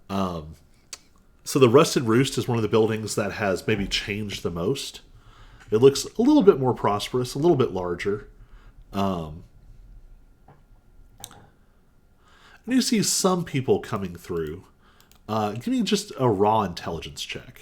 A: So the Rusted Roost is one of the buildings that has maybe changed the most. It looks a little bit more prosperous, a little bit larger. And you see some people coming through. Give me just a raw intelligence check.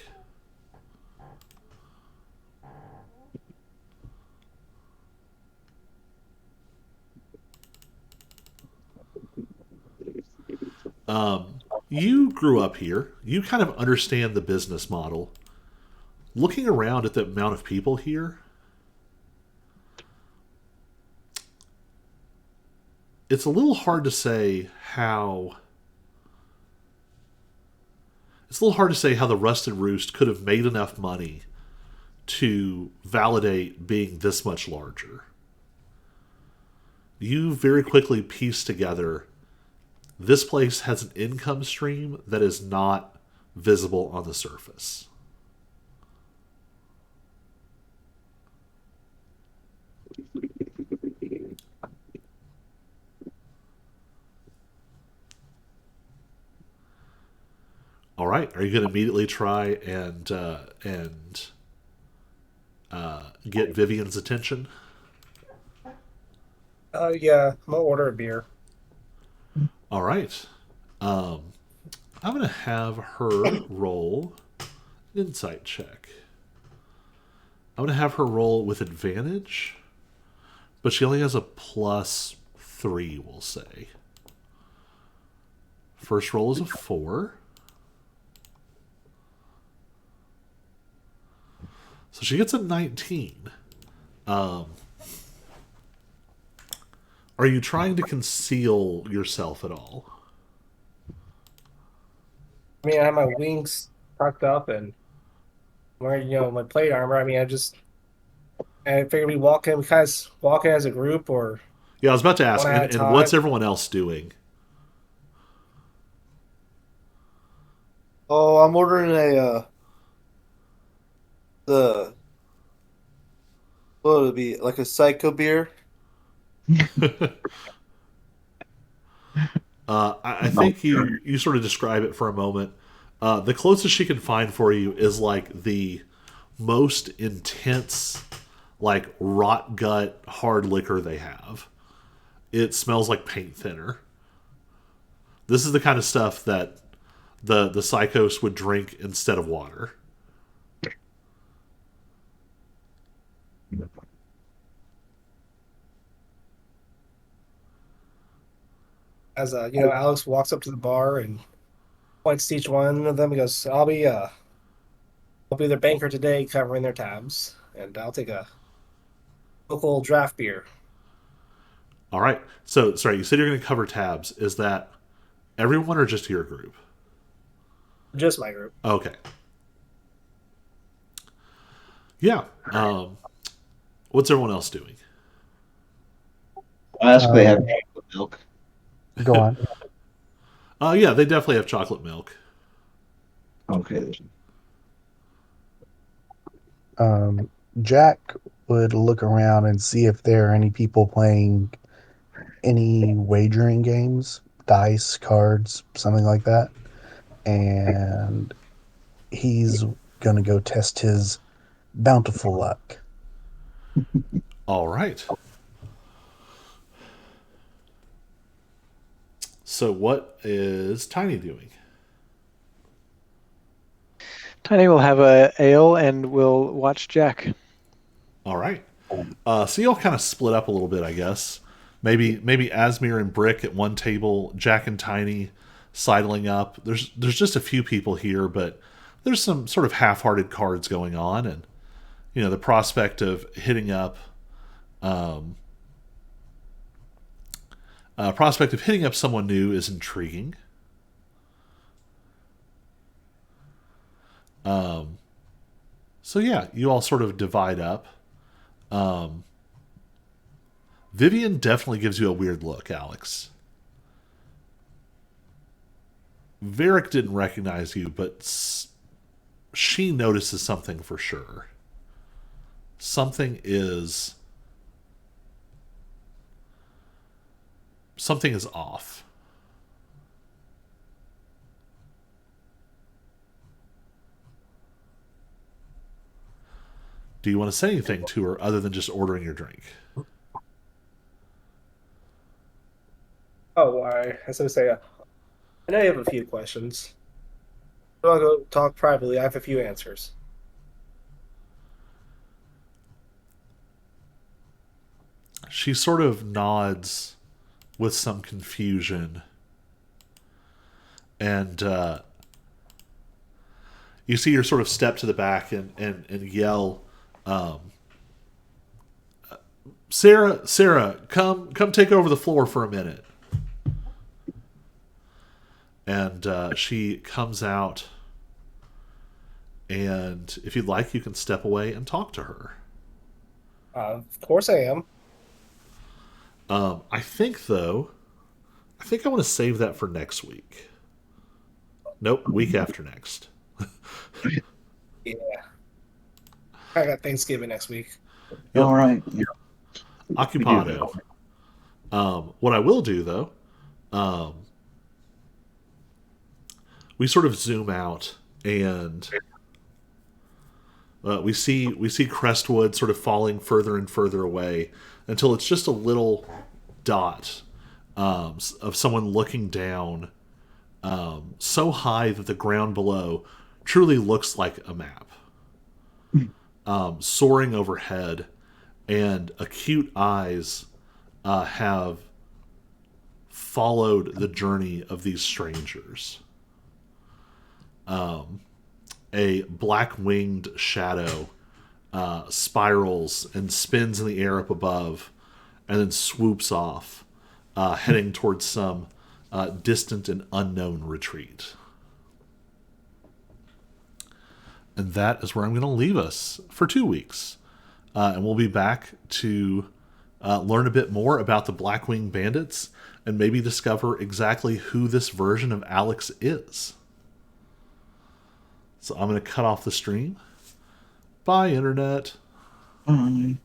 A: You grew up here. You kind of understand the business model. Looking around at the amount of people here, it's a little hard to say how. It's a little hard to say how the Rusted Roost could have made enough money to validate being this much larger. You very quickly piece together this place has an income stream that is not visible on the surface. All right, are you going to immediately try and get Vivian's attention?
D: Yeah, I'm gonna order a beer.
A: All right. I'm going to have her roll an insight check. I'm going to have her roll with advantage, but she only has a +3, we'll say. First roll is a 4. So she gets a 19. Are you trying to conceal yourself at all?
D: I mean, I have my wings tucked up and wearing, my plate armor. I mean, I figured we kind of walk in as a group or
A: Yeah, I was about to ask,
D: one at a
A: and what's
D: time.
A: everyone else doing?
E: Oh, I'm ordering the what would it be like a psycho beer?
A: I think you sort of describe it for a moment. The closest she can find for you is like the most intense, like rot gut hard liquor they have. It smells like paint thinner. This is the kind of stuff that the psychos would drink instead of water.
D: As Alex walks up to the bar and points to each one of them. He goes, I'll be their banker today, covering their tabs, and I'll take a local draft beer."
A: All right. So, sorry, you said you're going to cover tabs. Is that everyone or just your group?
D: Just my group.
A: Okay. Yeah. What's everyone else doing?
C: I ask if they have chocolate milk.
B: Go on.
A: Yeah, they definitely have chocolate milk.
C: Okay.
B: Jack would look around and see if there are any people playing any wagering games, dice, cards, something like that. And he's gonna go test his bountiful luck.
A: All right. So what is Tiny doing?
F: Tiny will have a ale and will watch Jack.
A: All right. So you all kind of split up a little bit, I guess. Maybe Asmir and Brick at one table, Jack and Tiny sidling up. There's just a few people here, but there's some sort of half-hearted cards going on, and the prospect of hitting up someone new is intriguing. So yeah, you all sort of divide up. Vivian definitely gives you a weird look, Alex. Varric didn't recognize you, but she notices something for sure. Something is off. Do you want to say anything to her other than just ordering your drink?
D: Oh, I was going to say, I know you have a few questions. I'll go talk privately. I have a few answers.
A: She sort of nods with some confusion. And you see her sort of step to the back and yell, Sarah, come take over the floor for a minute. And she comes out, and if you'd like, you can step away and talk to her.
D: Of course I am.
A: I think I want to save that for next week. Nope, week after next.
D: Yeah. I got Thanksgiving next week.
A: Yep.
C: All right. Yeah.
A: Occupado. What I will do, though, we sort of zoom out and we see Crestwood sort of falling further and further away until it's just a little dot of someone looking down so high that the ground below truly looks like a map. Soaring overhead, and acute eyes have followed the journey of these strangers. A black-winged shadow spirals and spins in the air up above, and then swoops off, heading towards some distant and unknown retreat. And that is where I'm going to leave us for 2 weeks. And we'll be back to learn a bit more about the Blackwing Bandits and maybe discover exactly who this version of Alex is. So I'm going to cut off the stream. Bye, Internet.
C: Bye.